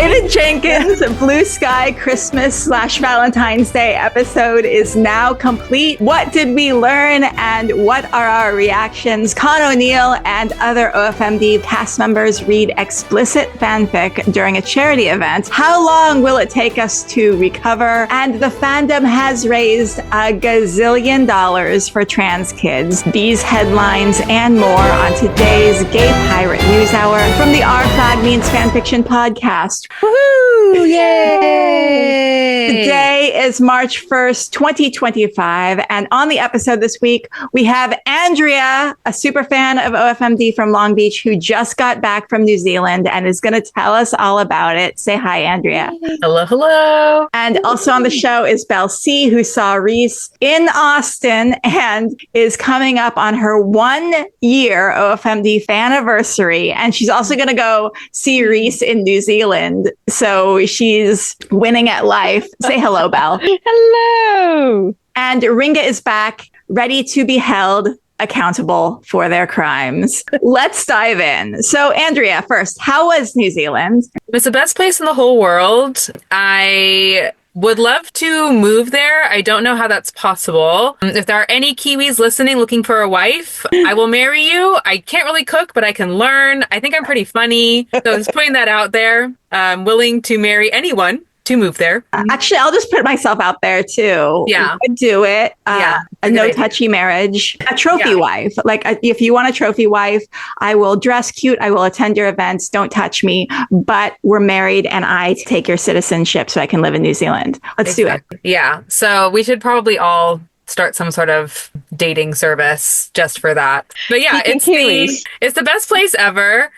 David Jenkins' Blue Sky Christmas / Valentine's Day episode is now complete. What did we learn and what are our reactions? Con O'Neill and other OFMD cast members read explicit fanfic during a charity event. How long will it take us to recover? And the fandom has raised $1 gazillion for trans kids. These headlines and more on today's Gay Pirate News Hour from the Our Flag Means Fanfiction podcast. Woohoo! Yay! Today is March 1st, 2025. And on the episode this week, we have Andrea, a super fan of OFMD from Long Beach, who just got back from New Zealand and is going to tell us all about it. Say hi, Andrea. Hello, hello. And also on the show is bsky, who saw Reese in Austin and is coming up on her 1 year OFMD faniversary. And she's also going to go see Reese in New Zealand. So she's winning at life. Say hello, Belle. Hello. And Ringa is back, ready to be held accountable for their crimes. Let's dive in. So, Andrea, first, how was New Zealand? It's the best place in the whole world. I would love to move there. I don't know how that's possible. If there are any Kiwis listening looking for a wife, I will marry you. I can't really cook, but I can learn. I think I'm pretty funny. So just putting that out there. I'm willing to marry anyone to move there. Actually, I'll just put myself out there too. Yeah. I'd do it. Yeah. A no touchy marriage. A trophy wife. Like if you want a trophy wife, I will dress cute. I will attend your events. Don't touch me. But we're married and I take your citizenship so I can live in New Zealand. Let's do it. Yeah. So we should probably all start some sort of dating service just for that. But yeah, it's the best place ever.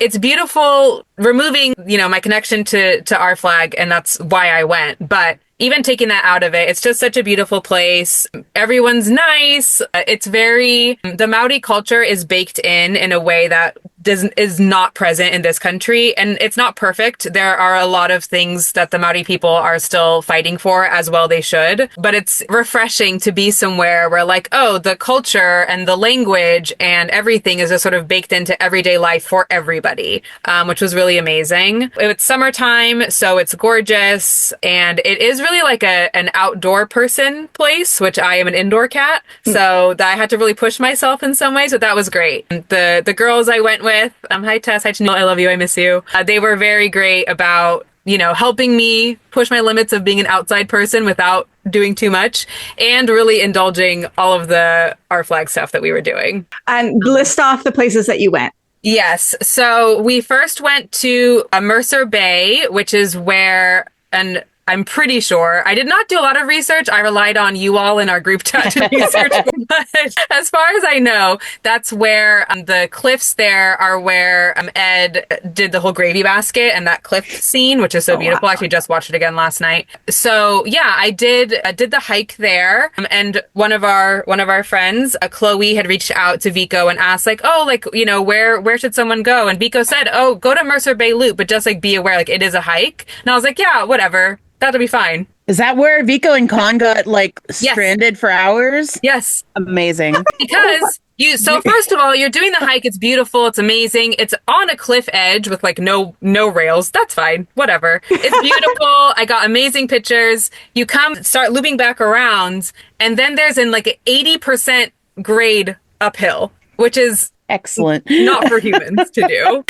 It's beautiful, removing, my connection to our flag, and that's why I went. But even taking that out of it, it's just such a beautiful place. Everyone's nice. The Maori culture is baked in a way that is not present in this country. And it's not perfect. There are a lot of things that the Maori people are still fighting for, as well they should. But it's refreshing to be somewhere where the culture and the language and everything is just sort of baked into everyday life for everybody, which was really amazing. It's summertime, so it's gorgeous. And it is really like an outdoor person place, which I am an indoor cat. So I had to really push myself in some ways, but that was great. The girls I went with, hi Tess, hi Chanel, I love you, I miss you. They were very great about, helping me push my limits of being an outside person without doing too much, and really indulging all of the our flag stuff that we were doing. And list off the places that you went. Yes. So we first went to Mercer Bay, which is where, and I'm pretty sure, I did not do a lot of research. I relied on you all in our group chat to research. But as far as I know, that's where the cliffs there are where Ed did the whole gravy basket and that cliff scene, which is so beautiful. Wow. I actually just watched it again last night. So yeah, I did the hike there. And one of our friends, Chloe, had reached out to Vico and asked where should someone go? And Vico said, go to Mercer Bay Loop, but just be aware, it is a hike. And I was like, yeah, whatever. That'll be fine. Is that where Vico and Con got stranded for hours? Yes. Amazing. Because so first of all, you're doing the hike. It's beautiful. It's amazing. It's on a cliff edge with no rails. That's fine. Whatever. It's beautiful. I got amazing pictures. You start looping back around, and then there's an 80% grade uphill, which is excellent. Not for humans to do.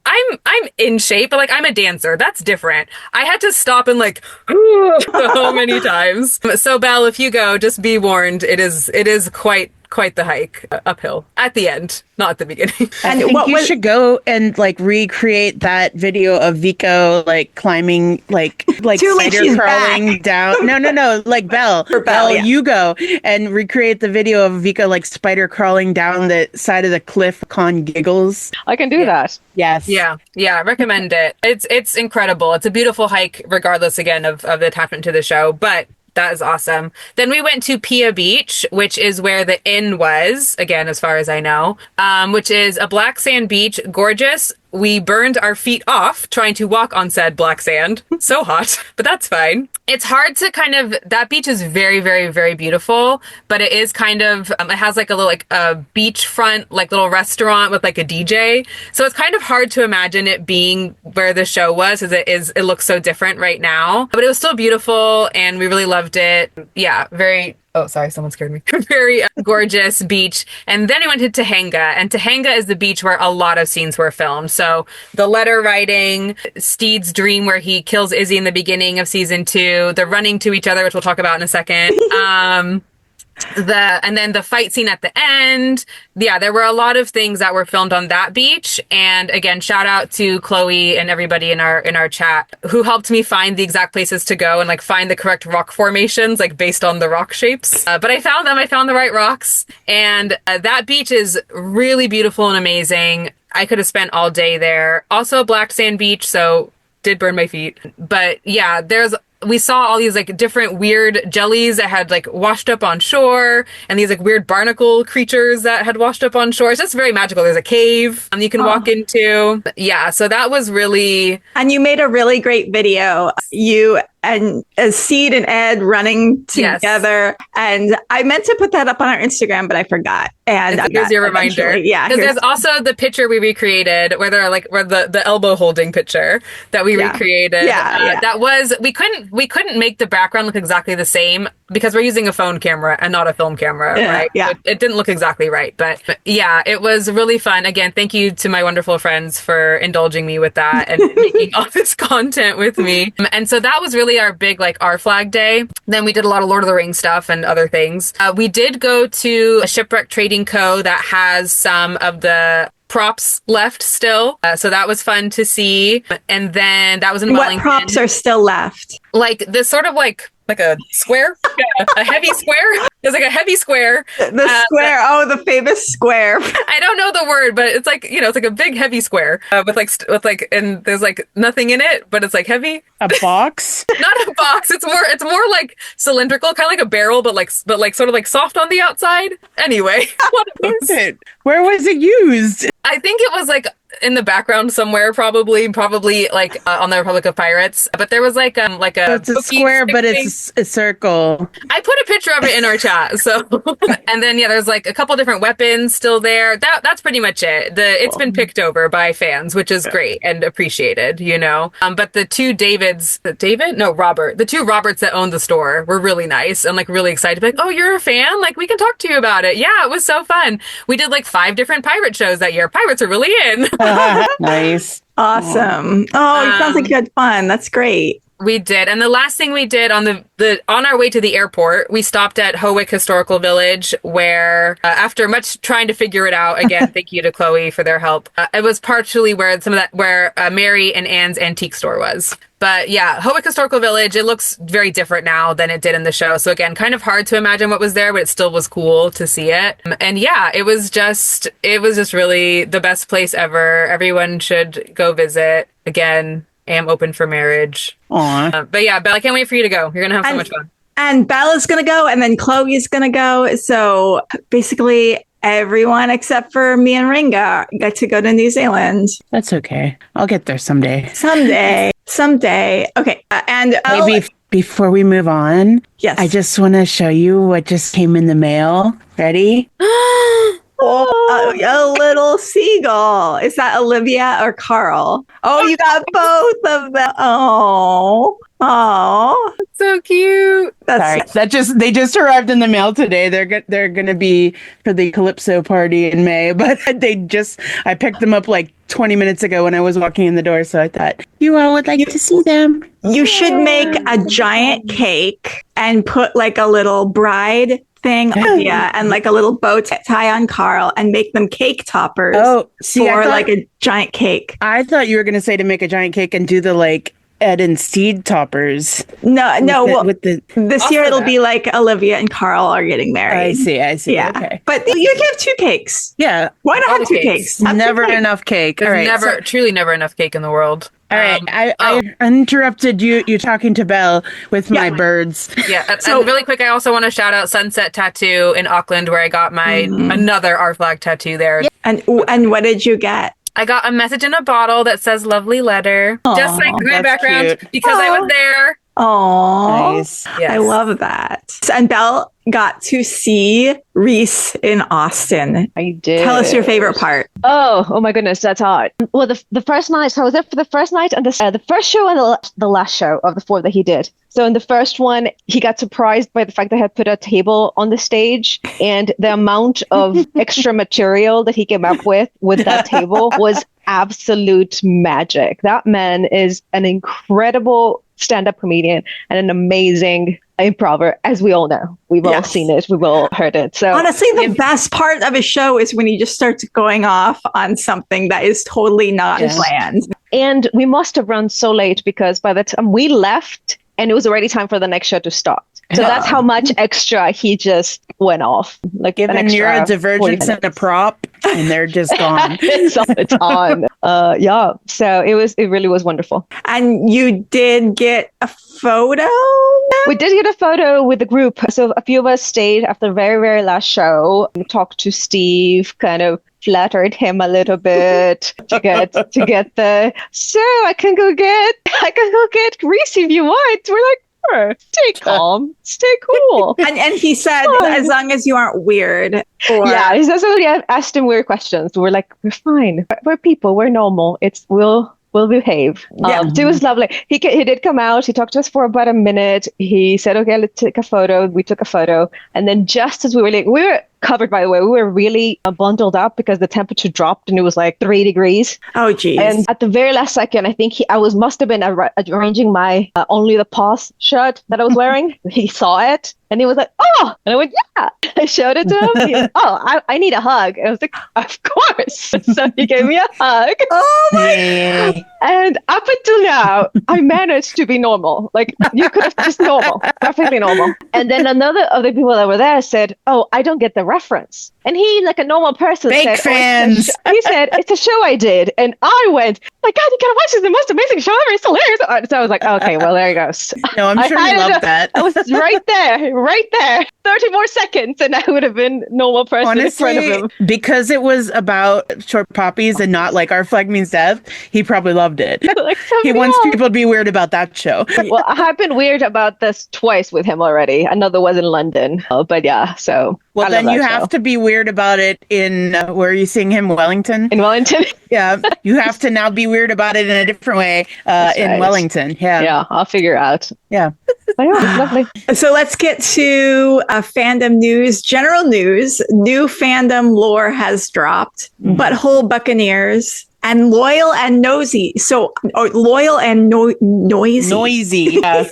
And I'm in shape, but I'm a dancer. That's different. I had to stop and so many times. So Belle, if you go, just be warned. It is quite the hike uphill at the end, not at the beginning. I think you should go and recreate that video of Vico climbing spider crawling down. No, Belle. Belle, yeah. You go and recreate the video of Vico spider crawling down the side of the cliff. Con giggles. I can do that. Yes. Yeah. Recommend it. It's incredible. It's a beautiful hike, regardless again of the attachment to the show, but that is awesome. Then we went to Pia Beach, which is where the inn was, again, as far as I know, which is a black sand beach, gorgeous, we burned our feet off trying to walk on said black sand. So hot, but that's fine. It's hard to kind of, that beach is very, very, very beautiful, but it is kind of, it has like a little, like a beachfront, like little restaurant with like a DJ. So it's kind of hard to imagine it being where the show was, as it looks so different right now, but it was still beautiful and we really loved it. Yeah, very, oh, sorry, someone scared me. Very gorgeous beach. And then we went to Tahanga, and Tahanga is the beach where a lot of scenes were filmed. So the letter writing, Steed's dream where he kills Izzy in the beginning of season 2, the running to each other, which we'll talk about in a second. And then the fight scene at the end. Yeah, there were a lot of things that were filmed on that beach. And again, shout out to Chloe and everybody in our chat who helped me find the exact places to go and like find the correct rock formations, like based on the rock shapes. But I found them. I found the right rocks. And that beach is really beautiful and amazing. I could have spent all day there. Also a black sand beach, so did burn my feet. But yeah, we saw all these like different weird jellies that had like washed up on shore, and these like weird barnacle creatures that had washed up on shore. It's just very magical. There's a cave you can walk into. Yeah, so that was really... And you made a really great video. You and Seed and Ed running together. Yes. And I meant to put that up on our Instagram, but I forgot. And here's your reminder. Yeah. Because there's also the picture we recreated where the elbow holding picture that we recreated. Yeah. That was, we couldn't make the background look exactly the same because we're using a phone camera and not a film camera, right? Yeah. It didn't look exactly right. But yeah, it was really fun. Again, thank you to my wonderful friends for indulging me with that and making all this content with me. And so that was really our big our flag day. Then we did a lot of Lord of the Rings stuff and other things. We did go to a shipwreck trading co that has some of the props left still. So that was fun to see. And then that was in Wellington. What props are still left? Like this sort of like a square, a heavy square. There's like a heavy square. The square. The famous square. I don't know the word, but it's like, it's like a big heavy square with and there's like nothing in it, but it's like heavy. A box? Not a box. It's more like cylindrical, kind of like a barrel, but sort of like soft on the outside. Anyway, what is it? Where was it used? I think it was like in the background somewhere, probably like on the Republic of Pirates. But there was like a it's a square, but it's a circle. I put a picture of it in our chat. So and then there's like a couple different weapons still there. That's pretty much it. It's been picked over by fans, which is great and appreciated, But the two Robert, the two Roberts that owned the store were really nice and like really excited. Like, oh, you're a fan? Like we can talk to you about it. Yeah, it was so fun. We did like 5 different pirate shows that year. Pirates are really in. Nice. Awesome. Oh, it sounds like you had fun. That's great. We did. And the last thing we did on on our way to the airport, we stopped at Howick Historical Village where after much trying to figure it out, again, thank you to Chloe for their help. It was partially where Mary and Anne's antique store was. But yeah, Howick Historical Village, it looks very different now than it did in the show. So again, kind of hard to imagine what was there, but it still was cool to see it. And yeah, it was just really the best place ever. Everyone should go visit. Again, am open for marriage. Aww. But yeah, Belle, I can't wait for you to go. You're going to have so much fun. And Bella's going to go, and then Chloe's going to go. So basically everyone except for me and Ringa get to go to New Zealand. That's okay. I'll get there someday. Someday. Okay. And maybe before we move on, yes, I just want to show you what just came in the mail. Ready? A little seagull. Is that Olivia or Carl? Oh, you got both of them. Oh, so cute. Sorry, they just arrived in the mail today. They're gonna be for the Calypso party in May, but I picked them up like 20 minutes ago when I was walking in the door, so I thought you all would like to see them. You should make a giant cake and put like a little bride thing and like a little bow tie on Carl and make them cake toppers like a giant cake. I thought you were going to say to make a giant cake and do the like Ed and Seed toppers. This year it'll be like Olivia and Carl are getting married. I see. Yeah. Okay. But you can have 2 cakes. Yeah. Why not have 2 cakes? Never enough cake. All right. Truly never enough cake in the world. All right, I interrupted you talking to Belle with my birds. Yeah, so and really quick, I also want to shout out Sunset Tattoo in Auckland, where I got my another our flag tattoo there. And what did you get? I got a message in a bottle that says "lovely letter," just like my background cute. because I was there. Oh, Nice. Yes. I love that. And Belle got to see Reese in Austin. I did. Tell us your favorite part. Oh my goodness, that's hard. Well, the first night, so I was there for the first night and the first show and the last show of the 4 that he did. So in the first one, he got surprised by the fact that I had put a table on the stage, and the amount of extra material that he came up with that table was absolute magic. That man is an incredible stand-up comedian and an amazing improver, as we all know. We've all seen it. We've all heard it. So honestly, the best part of a show is when he just starts going off on something that is totally not planned. And we must have run so late because by the time we left, and it was already time for the next show to start. So that's how much extra he just went off. Like Given an extra neurodivergence and a prop, and they're just gone. It's on. Yeah. So it really was wonderful. And you did get a photo? We did get a photo with the group. So a few of us stayed after the very, very last show. We talked to Steve, kind of flattered him a little bit to get the, so I can go get Reese if you want. We're like, sure, stay calm, stay cool. And he said, as long as you aren't weird. Yeah, he said somebody asked him weird questions. We're like, we're fine. We're people. We're normal. We'll behave. Yeah. It was lovely. He did come out. He talked to us for about a minute. He said, okay, let's take a photo. We took a photo. And then just as we were covered, by the way, we were really bundled up because the temperature dropped and it was like 3 degrees. Oh, geez. And at the very last second, I think must have been arranging my Only the Pause shirt that I was wearing. He saw it and he was like, oh, and I went, yeah. I showed it to him. He was, I need a hug. And I was like, of course. So he gave me a hug. Oh my God. And up until now, I managed to be normal. Like, you could have just normal, perfectly normal. And then other people that were there said, oh, I don't get the reference. And he, like a normal person, Fake said, fans. He said, it's a show I did. And I went, my God, you gotta watch this. The most amazing show ever. It's hilarious. So I was like, okay, well, there he goes. No, I'm sure you love that. I was right there. 30 more seconds and I would have been normal person. Honestly, in front of him. Because it was about short poppies and not like Our Flag Means Death, he probably loved it. Like He wants people to be weird about that show. Well, I have been weird about this twice with him already. Another was in London. But yeah, so. Well, then you have to be weird about it in, where are you seeing him? Wellington? In Wellington? Yeah. You have to now be weird about it in a different way in Wellington. Yeah. Yeah, I'll figure out. Yeah. But yeah, it's lovely. So let's get to fandom news, general news. New fandom lore has dropped. Butthole Buccaneers and Loyal and Nosy. So Loyal and Noisy. Noisy. Yeah.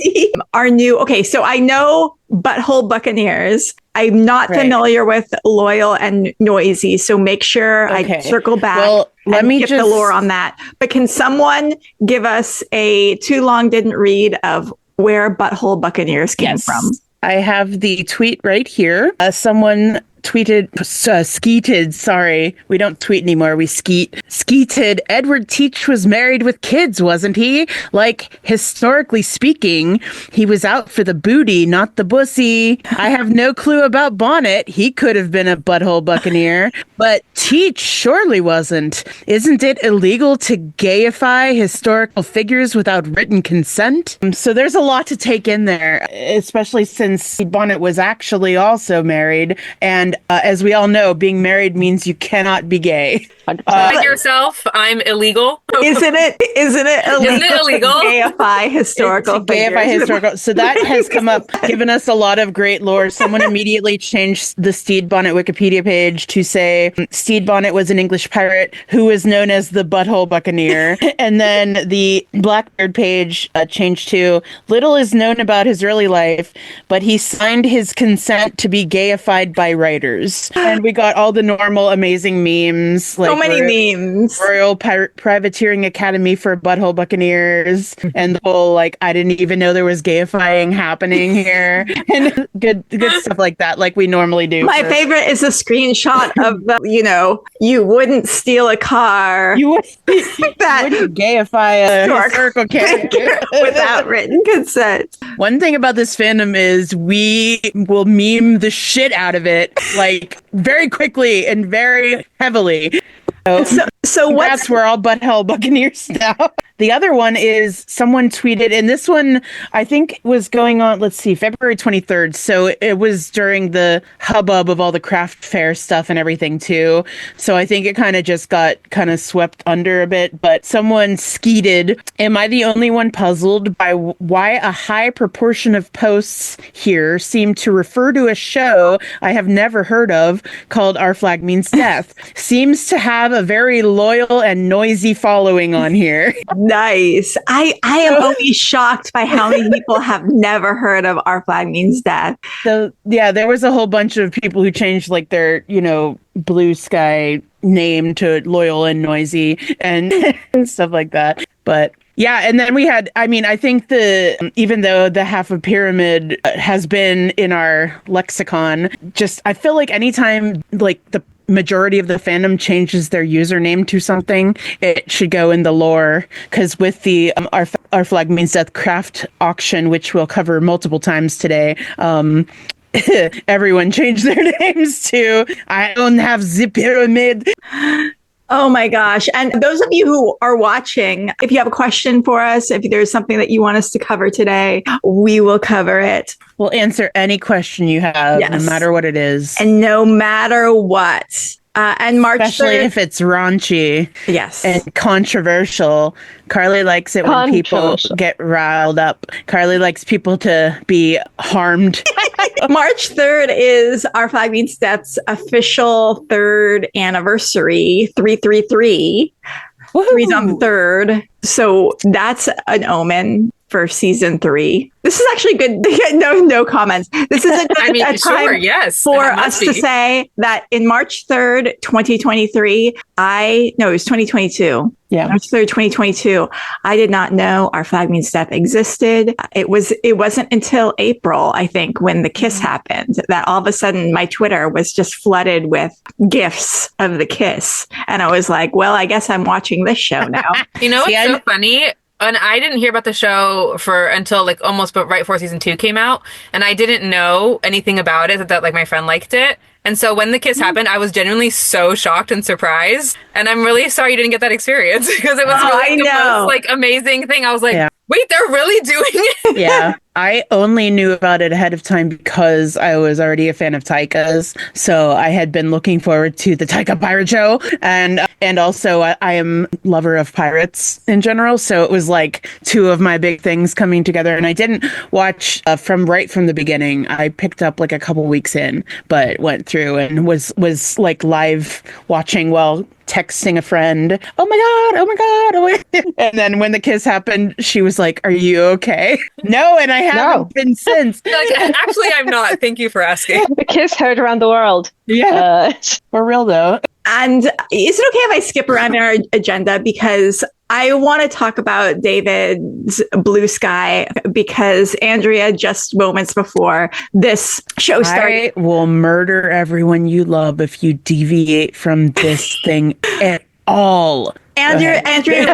Are new. Okay, so I know Butthole Buccaneers. I'm not familiar with Loyal and Noisy, so make sure I circle back. Well, let me get the lore on that. But can someone give us a too long didn't read of where Butthole Buccaneers came from? I have the tweet right here. Someone skeeted, sorry, we don't tweet anymore, we skeeted, Edward Teach was married with kids, wasn't he? Like, historically speaking, he was out for the booty, not the bussy. I have no clue about Bonnet. He could have been a butthole buccaneer, but Teach surely wasn't. Isn't it illegal to gayify historical figures without written consent? So there's a lot to take in there, especially since Bonnet was actually also married, and as we all know, being married means you cannot be gay. Like yourself, I'm illegal. Isn't it illegal? To gayify historical figures? So that has come up, given us a lot of great lore. Someone immediately changed the Steed Bonnet Wikipedia page to say Steed Bonnet was an English pirate who was known as the Butthole Buccaneer. And then the Blackbeard page changed to little is known about his early life, but he signed his consent to be gayified by writers. And we got all the normal amazing memes. Like so many memes. Royal Privateering Academy for Butthole Buccaneers. And the whole, like, I didn't even know there was gayifying happening here. And good stuff like that, like we normally do. My favorite is a screenshot of the, you wouldn't steal a car. You wouldn't gayify a historical character without written consent. One thing about this fandom is we will meme the shit out of it, like, very quickly and very heavily. So that's we're all butthole Buccaneers now. The other one is someone tweeted, and this one I think was going on, let's see, February 23rd. So it was during the hubbub of all the craft fair stuff and everything too. So I think it kind of just got kind of swept under a bit. But someone skeeted, am I the only one puzzled by why a high proportion of posts here seem to refer to a show I have never heard of called Our Flag Means Death? Seems to have a very loyal and noisy following on here. Nice. I am always shocked by how many people have never heard of Our Flag Means Death. So yeah, there was a whole bunch of people who changed like their, Blue Sky name to Loyal and Noisy and stuff like that. But yeah, and then we had, I think even though the half a pyramid has been in our lexicon, I feel like anytime like the majority of the fandom changes their username to something, it should go in the lore, because with the Our Flag Means Death craft auction, which we'll cover multiple times today, everyone changed their names to I don't have the pyramid. Oh my gosh. And those of you who are watching, if you have a question for us, if there's something that you want us to cover today, we will cover it. We'll answer any question you have, yes, no matter what it is. And no matter what. And March Especially 3rd, if it's raunchy, yes, and controversial. Carly likes it when people get riled up. Carly likes people to be harmed. March 3rd is Our Flag Means Death's official 3rd anniversary. 333. Three's on the 3rd. So that's an omen for season 3. This is actually good. No comments. This is a time for us to say that in March 3rd, 2023, it was 2022. Yeah. March 3rd, 2022. I did not know Our Flag Means Death existed. It wasn't until April, I think, when the kiss happened, that all of a sudden my Twitter was just flooded with GIFs of the kiss. And I was like, well, I guess I'm watching this show now. What's so funny? And I didn't hear about the show until like almost right before season 2 came out. And I didn't know anything about it, that like my friend liked it. And so when the kiss happened, I was genuinely so shocked and surprised. And I'm really sorry you didn't get that experience, because it was really the most like amazing thing. I was like, wait, they're really doing it? Yeah. I only knew about it ahead of time because I was already a fan of Taika's. So I had been looking forward to the Taika Pirate Show. And also I am a lover of pirates in general. So it was like two of my big things coming together. And I didn't watch from the beginning. I picked up like a couple weeks in, but went through and was like live watching while texting a friend. Oh my God. And then when the kiss happened, she was like, are you okay? No, and I haven't been since. Actually, I'm not. Thank you for asking. The kiss heard around the world. Yeah. For real though. And is it okay if I skip around our agenda, because I want to talk about David's Blue Sky, because Andrea, just moments before this show started, I will murder everyone you love if you deviate from this thing at all. Andrea,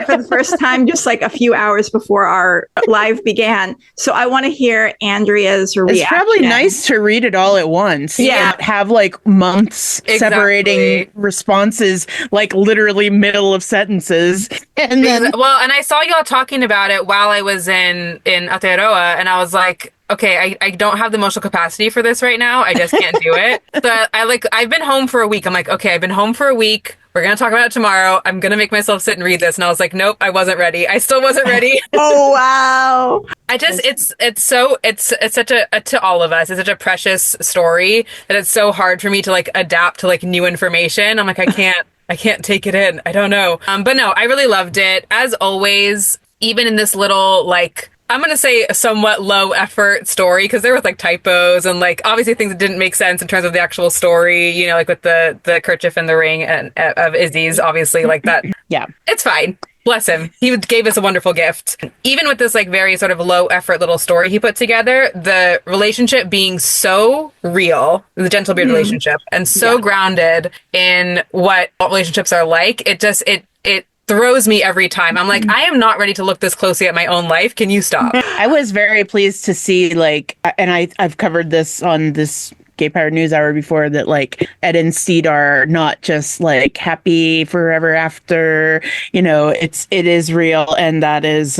for the first time, just like a few hours before our live began. So I want to hear Andrea's reaction. It's probably nice to read it all at once. Yeah. And have like months separating responses, like literally middle of sentences. And then, and I saw y'all talking about it while I was in Aotearoa, and I was like, okay, I don't have the emotional capacity for this right now. I just can't do it. So I've been home for a week. I'm like, okay, I've been home for a week. We're going to talk about it tomorrow. I'm going to make myself sit and read this. And I was like, nope, I wasn't ready. I still wasn't ready. Oh, wow. It's such to all of us, it's such a precious story that it's so hard for me to like adapt to like new information. I'm like, I can't take it in. I don't know. But no, I really loved it. As always, even in this little like, I'm going to say a somewhat low effort story, because there was like typos and like obviously things that didn't make sense in terms of the actual story, like with the kerchief and the ring and of Izzy's, obviously like that. Yeah, it's fine. Bless him. He gave us a wonderful gift. Even with this like very sort of low effort little story he put together, the relationship being so real, the Gentlebeard relationship, and so grounded in what relationships are like, it throws me every time. I'm like, I am not ready to look this closely at my own life. Can you stop? I was very pleased to see, like, and I've covered this on this Gay Pirate News Hour before that, like, Ed and Steed are not just like happy forever after, it is real. And that is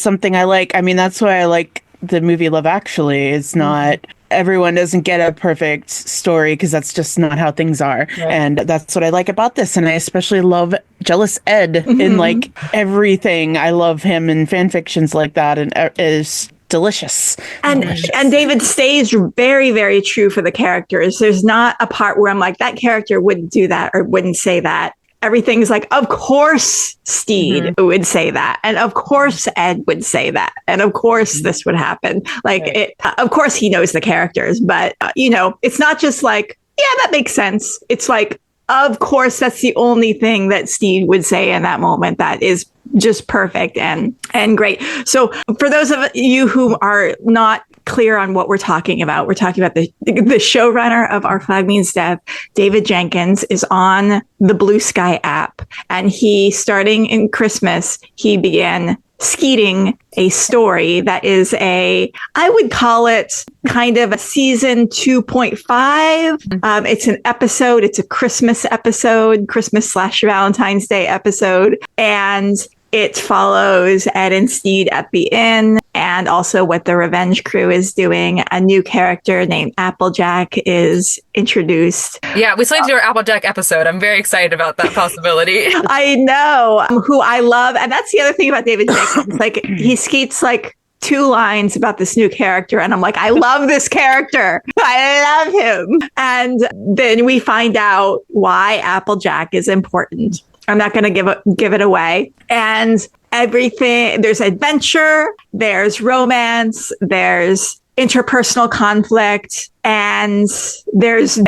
something I like. I mean, that's why I like the movie Love Actually. It's not, everyone doesn't get a perfect story because that's just not how things are. Right. And that's what I like about this. And I especially love Jealous Ed in like everything. I love him in fan fictions like that, and is delicious. And David stays very, very true for the characters. There's not a part where I'm like, that character wouldn't do that or wouldn't say that. Everything's like, of course Steed would say that. And of course Ed would say that. And of course this would happen. Like, of course he knows the characters, but, it's not just like, yeah, that makes sense. It's like, of course, that's the only thing that Steed would say in that moment that is just perfect and great. So for those of you who are not clear on what we're talking about the showrunner of Our Flag Means Death, David Jenkins, is on the Bluesky app. And starting in Christmas, he began skeeting a story that is I would call it kind of a season 2.5. It's an episode. It's a Christmas episode, Christmas/Valentine's Day episode. And it follows Ed and Steed at the inn, and also what the Revenge crew is doing. A new character named Applejack is introduced. Yeah, we still need to do our Applejack episode. I'm very excited about that possibility. I know, who I love. And that's the other thing about David Jenkins. Like, he skeets like 2 lines about this new character, and I'm like, I love this character. I love him. And then we find out why Applejack is important. I'm not going to give it away. And everything, there's adventure, there's romance, there's interpersonal conflict, and there's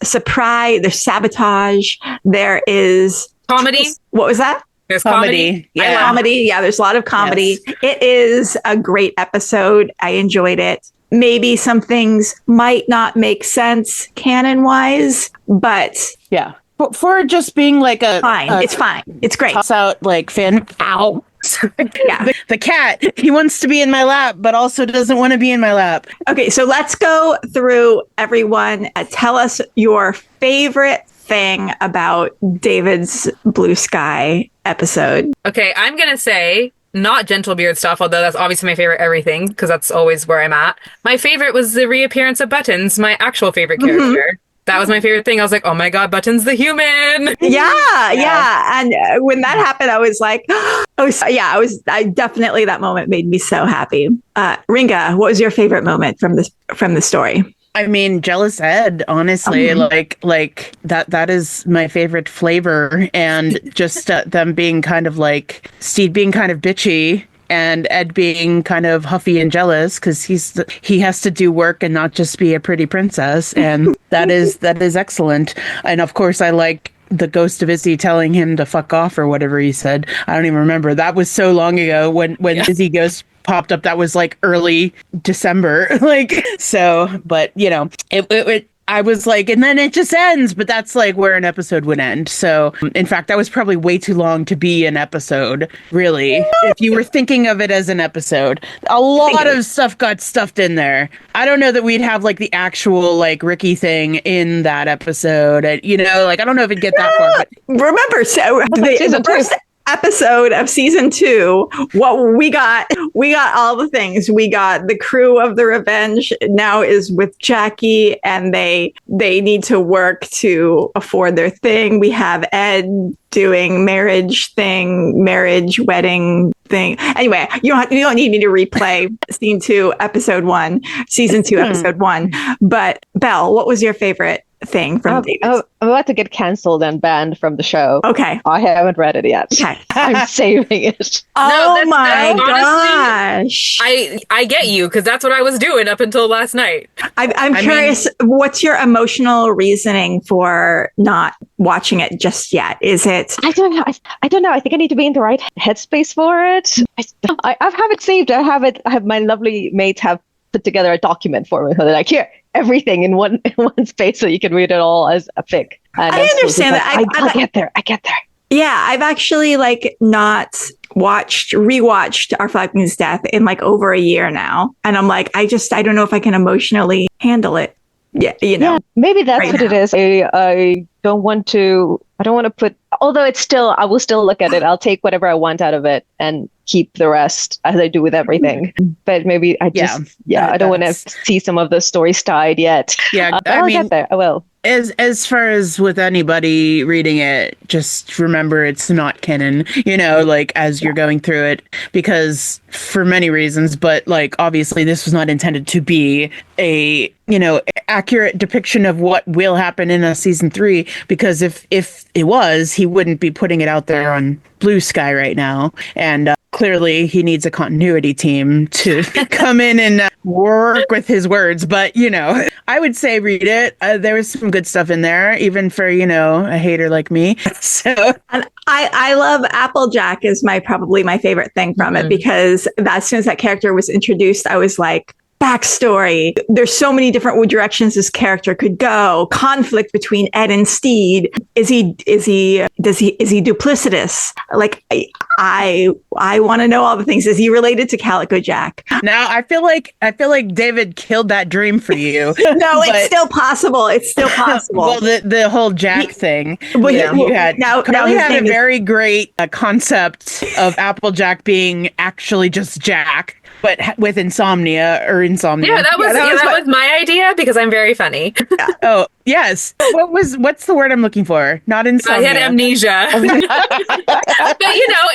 surprise, there's sabotage, there is comedy. What was that? There's comedy. Yeah. Comedy. Yeah, there's a lot of comedy. Yes. It is a great episode. I enjoyed it. Maybe some things might not make sense canon-wise, but yeah. For just being like it's fine. It's great. Toss out like fan. Ow. Yeah. The cat. He wants to be in my lap, but also doesn't want to be in my lap. Okay, so let's go through everyone. Tell us your favorite thing about David's Bluesky episode. Okay, I'm gonna say not gentle beard stuff, although that's obviously my favorite everything, because that's always where I'm at. My favorite was the reappearance of Buttons, my actual favorite character. That was my favorite thing. I was like, oh my God, Button's the human. Yeah. And when that happened, I was like, I definitely, that moment made me so happy. Ringa, what was your favorite moment from the story? I mean, Jealous Ed, honestly, like that is my favorite flavor. And just them being kind of like, Steed being kind of bitchy, and Ed being kind of huffy and jealous because he has to do work and not just be a pretty princess, and that is excellent. And of course, I like the ghost of Izzy telling him to fuck off or whatever he said. I don't even remember. That was so long ago when Izzy Ghost popped up. That was like early December, But it I was like, and then it just ends, but that's like where an episode would end. So in fact, that was probably way too long to be an episode, really. If you were thinking of it as an episode, a lot of stuff got stuffed in there. I don't know that we'd have like the actual like Ricky thing in that episode. I don't know if it'd get that far. But remember, so the first episode of season 2, what we got all the things. We got the crew of the Revenge now is with Jackie, and they need to work to afford their thing. We have Ed doing wedding thing. Anyway, you don't need me to replay season 2, episode 1. But Belle, what was your favorite thing from David? I'm about to get cancelled and banned from the show. Okay. I haven't read it yet. Okay. I'm saving it. Oh my gosh. I get you, because that's what I was doing up until last night. I'm curious, what's your emotional reasoning for not watching it just yet? Is it? I don't know. I don't know. I think I need to be in the right headspace for it. I have it saved. I have my lovely mates have put together a document for me. So they're like, here, everything in one space, so you can read it all as a fic. And I understand that. I get there. Yeah, I've actually not rewatched Our Flag Means Death in over a year now, and I'm like, I don't know if I can emotionally handle it. Yeah, maybe that's right what now. it is. I don't want to put, although I will still look at it. I'll take whatever I want out of it and keep the rest as I do with everything. But maybe I don't want to see some of the stories tied yet. Yeah, I'll get there. I will. As far as with anybody reading it, just remember it's not canon, like as you're going through it, because for many reasons, but like obviously this was not intended to be a, accurate depiction of what will happen in a season 3, because if it was, he wouldn't be putting it out there on Bluesky right now. And clearly he needs a continuity team to come in and work with his words. But, I would say read it. There was some good stuff in there, even for, a hater like me. So, and I love Applejack is probably my favorite thing from it, because as soon as that character was introduced, I was like, backstory. There's so many different directions this character could go. Conflict between Ed and Steed. Is he duplicitous? Like, I want to know all the things. Is he related to Calico Jack? Now I feel like David killed that dream for you. No, it's still possible. It's still possible. Well, the whole Jack thing. Well, you had Carly had a very great concept of Applejack being actually just Jack, but with insomnia. Yeah, that was my idea, because I'm very funny. Oh, yes. What's the word I'm looking for? Not insomnia. I had amnesia. But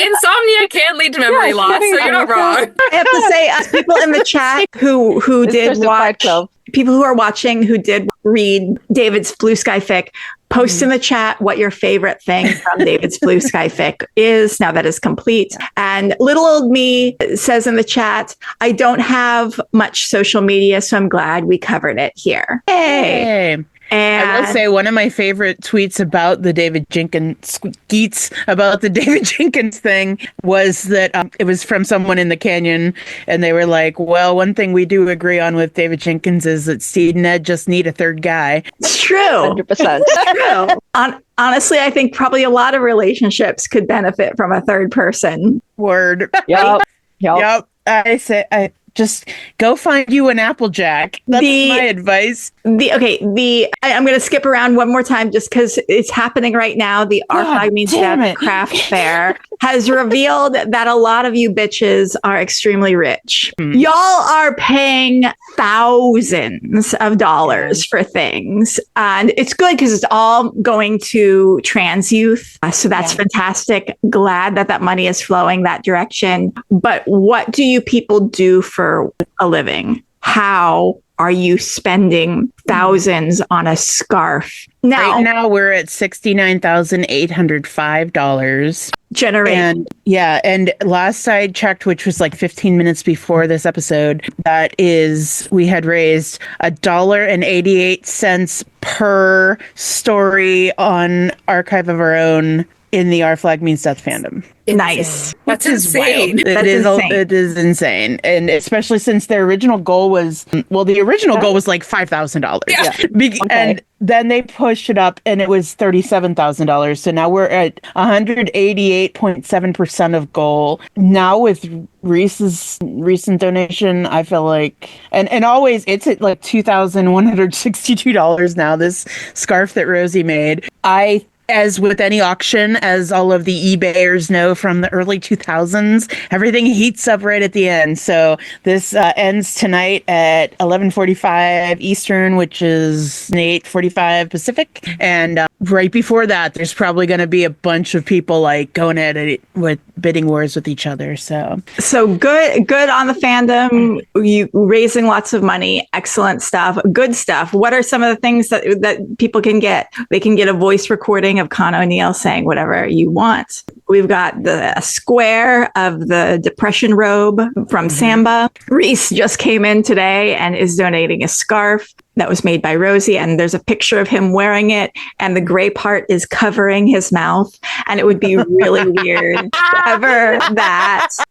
insomnia can lead to memory loss, so you're not wrong. I have to say, people in the chat who did watch, people who are watching who did read David's Bluesky fic, post in the chat what your favorite thing from David's Bluesky fic is, now that is complete. And little old me says in the chat, I don't have much social media, so I'm glad we covered it here. Hey. And I will say one of my favorite tweets about the David Jenkins thing was that it was from someone in the canyon, and they were like, well, one thing we do agree on with David Jenkins is that Steve and Ed just need a third guy. It's true. 100%. True. Honestly, I think probably a lot of relationships could benefit from a third person. Word. Yep. I just go find you an Applejack. That's my advice. I'm going to skip around one more time just because it's happening right now. The R5 Means Death Craft Fair has revealed that a lot of you bitches are extremely rich. Y'all are paying thousands of dollars for things. And it's good because it's all going to trans youth. So that's fantastic. Glad that money is flowing that direction. But what do you people do for a living? How are you spending thousands on a scarf? Right now we're at $69,805. Generated. And last I checked, which was like 15 minutes before this episode, we had raised $1.88 per story on Archive of Our Own in the Our Flag Means Death fandom. Nice. That's insane. It is insane. And especially since their original goal was, goal was like $5,000. Yeah. And then they pushed it up and it was $37,000. So now we're at 188.7% of goal. Now with Reese's recent donation, I feel like, and always it's at like $2,162 now, this scarf that Rosie made. As with any auction, as all of the eBayers know from the early 2000s, everything heats up right at the end. So this ends tonight at 11:45 Eastern, which is 8:45 Pacific. And right before that, there's probably going to be a bunch of people like going at it with bidding wars with each other. So good on the fandom. You raising lots of money. Excellent stuff. Good stuff. What are some of the things that people can get? They can get a voice recording of Con O'Neill saying whatever you want. We've got a square of the depression robe from Samba. Reese just came in today and is donating a scarf that was made by Rosie, and there's a picture of him wearing it, and the gray part is covering his mouth, and it would be really weird to ever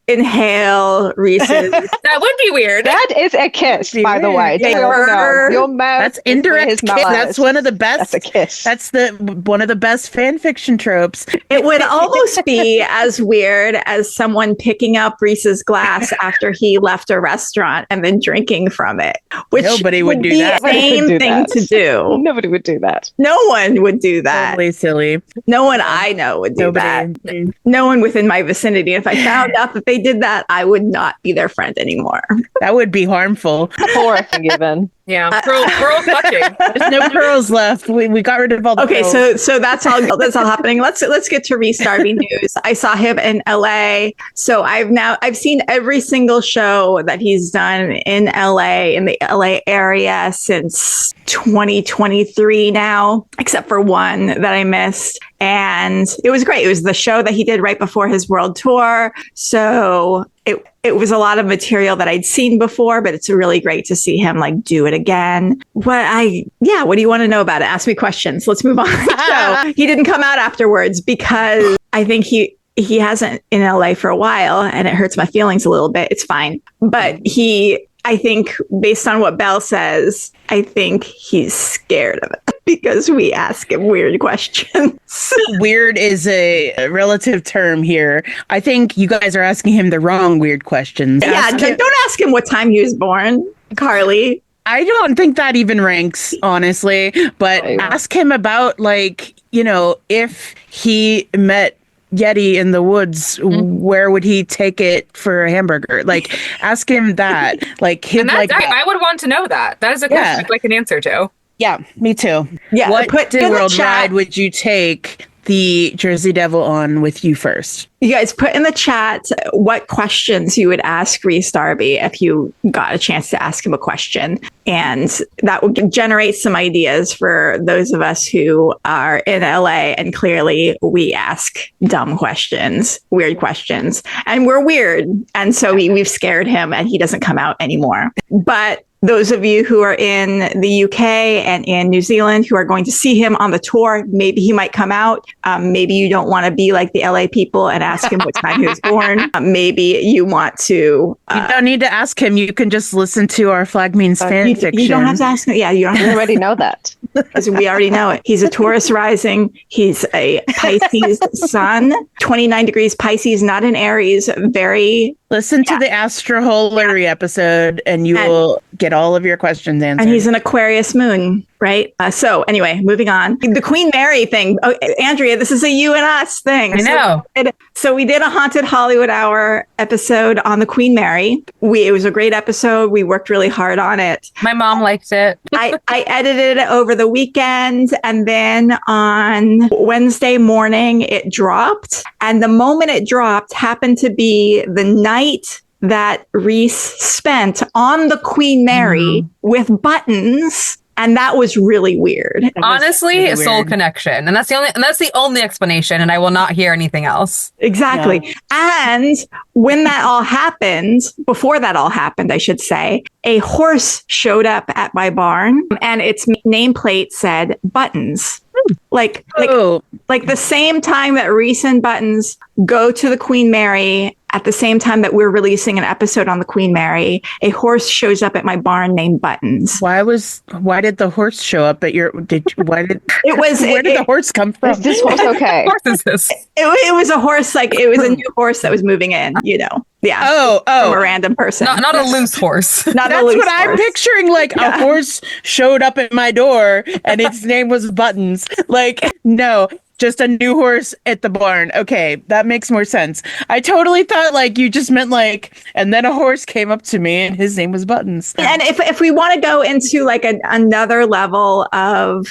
inhale Reese's. That would be weird. That is a kiss, by the way. Your mouth. That's indirect kiss. That's one of the best. That's a kiss. That's one of the best fan fiction tropes. It would almost be as weird as someone picking up Reese's glass after he left a restaurant and then drinking from it. Which nobody would do that. insane thing to do. Nobody would do that. No one would do that. Totally silly. No one I know would do that. No one within my vicinity. If I found out that they did that, I would not be their friend anymore. That would be harmful. Poor given. Yeah, pearl clutching. There's no pearls left. We got rid of all the pearls. So that's all happening. Let's get to Restarby news. I saw him in LA. So I've seen every single show that he's done in LA, in the LA area since 2023 now, except for one that I missed. And it was great. It was the show that he did right before his world tour. So it was a lot of material that I'd seen before, but it's really great to see him like do it again. What do you want to know about it? Ask me questions. Let's move on. So he didn't come out afterwards because I think he hasn't in LA for a while, and it hurts my feelings a little bit. It's fine. But I think based on what Belle says, I think he's scared of it because we ask him weird questions. Weird is a relative term here. I think you guys are asking him the wrong weird questions. Don't ask him what time he was born, Carly. I don't think that even ranks, honestly. But ask him about, like, if he met Yeti in the woods, where would he take it for a hamburger? Like, ask him that. Like, him, I would want to know that. That is a question I can answer to. Yeah, me too. Yeah, what World ride would you take the Jersey Devil on with you first? You guys put in the chat what questions you would ask Restarby if you got a chance to ask him a question. And that would generate some ideas for those of us who are in LA. And clearly we ask dumb questions, weird questions, and we're weird. And so we've scared him and he doesn't come out anymore. But those of you who are in the UK and in New Zealand who are going to see him on the tour, maybe he might come out. Maybe you don't want to be like the LA people and ask him what time he was born. Maybe you want to... you don't need to ask him. You can just listen to our Flag Means Fanfiction. You don't have to ask him. Yeah, you already know that. Because we already know it. He's a Taurus rising. He's a Pisces sun. 29 degrees Pisces, not in Aries. Very... Listen to the Astroholery episode and you will get all of your questions answered. And he's an Aquarius moon, right? So anyway, moving on. The Queen Mary thing. Oh, Andrea, this is a you and us thing. I know. So we did a Haunted Hollywood Hour episode on the Queen Mary. It was a great episode. We worked really hard on it. My mom liked it. I edited it over the weekend, and then on Wednesday morning it dropped. And the moment it dropped happened to be the night that Reese spent on the Queen Mary with buttons. And that was really weird. Honestly, really soul connection. And that's the only explanation. And I will not hear anything else. Exactly. Yeah. And when that all happened, before that all happened, I should say, a horse showed up at my barn and its nameplate said buttons. Like the same time that Reese and Buttons go to the Queen Mary, at the same time that we're releasing an episode on the Queen Mary, a horse shows up at my barn named Buttons. Why did the horse show up at your? Where did the horse come from? Is this horse okay? What horse is this? It was a horse. Like it was a new horse that was moving in. Yeah. Oh, from a random person. Not a loose horse. That's what I'm picturing. Like a horse showed up at my door and its name was Buttons. Like, no, just a new horse at the barn. Okay, that makes more sense. I totally thought like you just meant like, and then a horse came up to me and his name was Buttons. And if we want to go into like another level of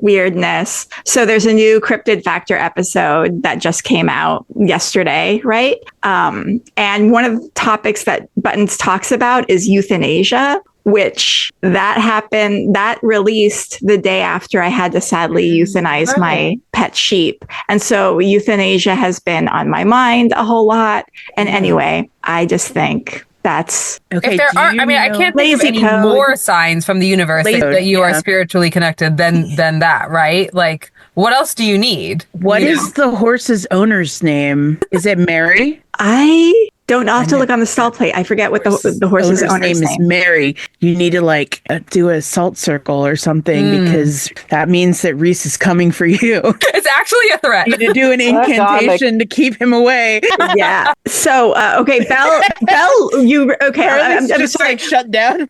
weirdness, so there's a new Cryptid Factor episode that just came out yesterday, right? And one of the topics that Buttons talks about is euthanasia, which that released the day after I had to sadly euthanize my pet sheep. And so euthanasia has been on my mind a whole lot. And anyway, I just think that's okay. If there are, I can't think of any more signs from the universe that you are spiritually connected than that, right? Like, what else do you need? What is the horse's owner's name? Is it Mary? I Don't have to look on the stall plate. I forget what the horse's owner's name is. Mary. You need to like do a salt circle or something because that means that Reese is coming for you. It's actually a threat. You need to do an incantation to keep him away. Yeah. So okay, Belle, you okay? I'm just sorry. like shut down.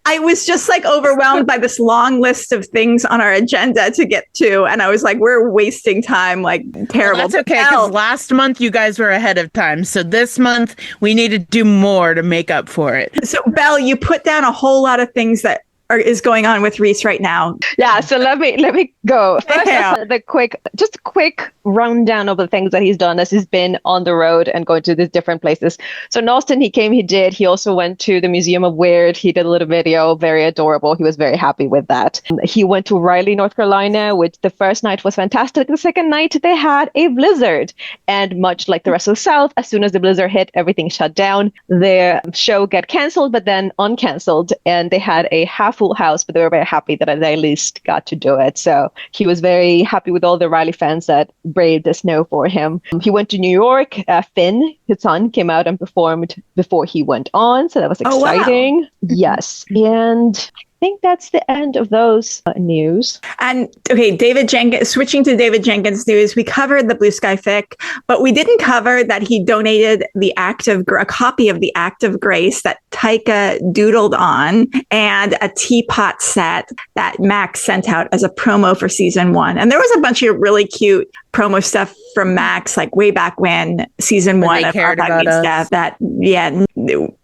I was just like overwhelmed by this long list of things on our agenda to get to, and I was like, we're wasting time, like terrible. Well, that's okay because last month you guys were ahead of time, so this month we need to do more to make up for it. So Belle, you put down a whole lot of things that is going on with Reese right now. Yeah, so let me go. First, a quick rundown of the things that he's done as he's been on the road and going to these different places. So in Austin, he also went to the Museum of Weird. He did a little video, very adorable. He was very happy with that. He went to Raleigh, North Carolina, which the first night was fantastic. The second night, they had a blizzard. And much like the rest of the South, as soon as the blizzard hit, everything shut down. Their show got canceled, but then uncanceled. And they had a half full house, but they were very happy that they at least got to do it. So he was very happy with all the Raleigh fans that braved the snow for him. He went to New York. Finn, his son, came out and performed before he went on. So that was exciting. Wow. Yes. And I think that's the end of those news. And okay, David Jenkins, switching to David Jenkins news, we covered the Bluesky fic, but we didn't cover that he donated a copy of the Act of Grace that Taika doodled on and a teapot set that Max sent out as a promo for season 1. And there was a bunch of really cute promo stuff from Max, like way back when season 1 of Our Dog Meets Death, that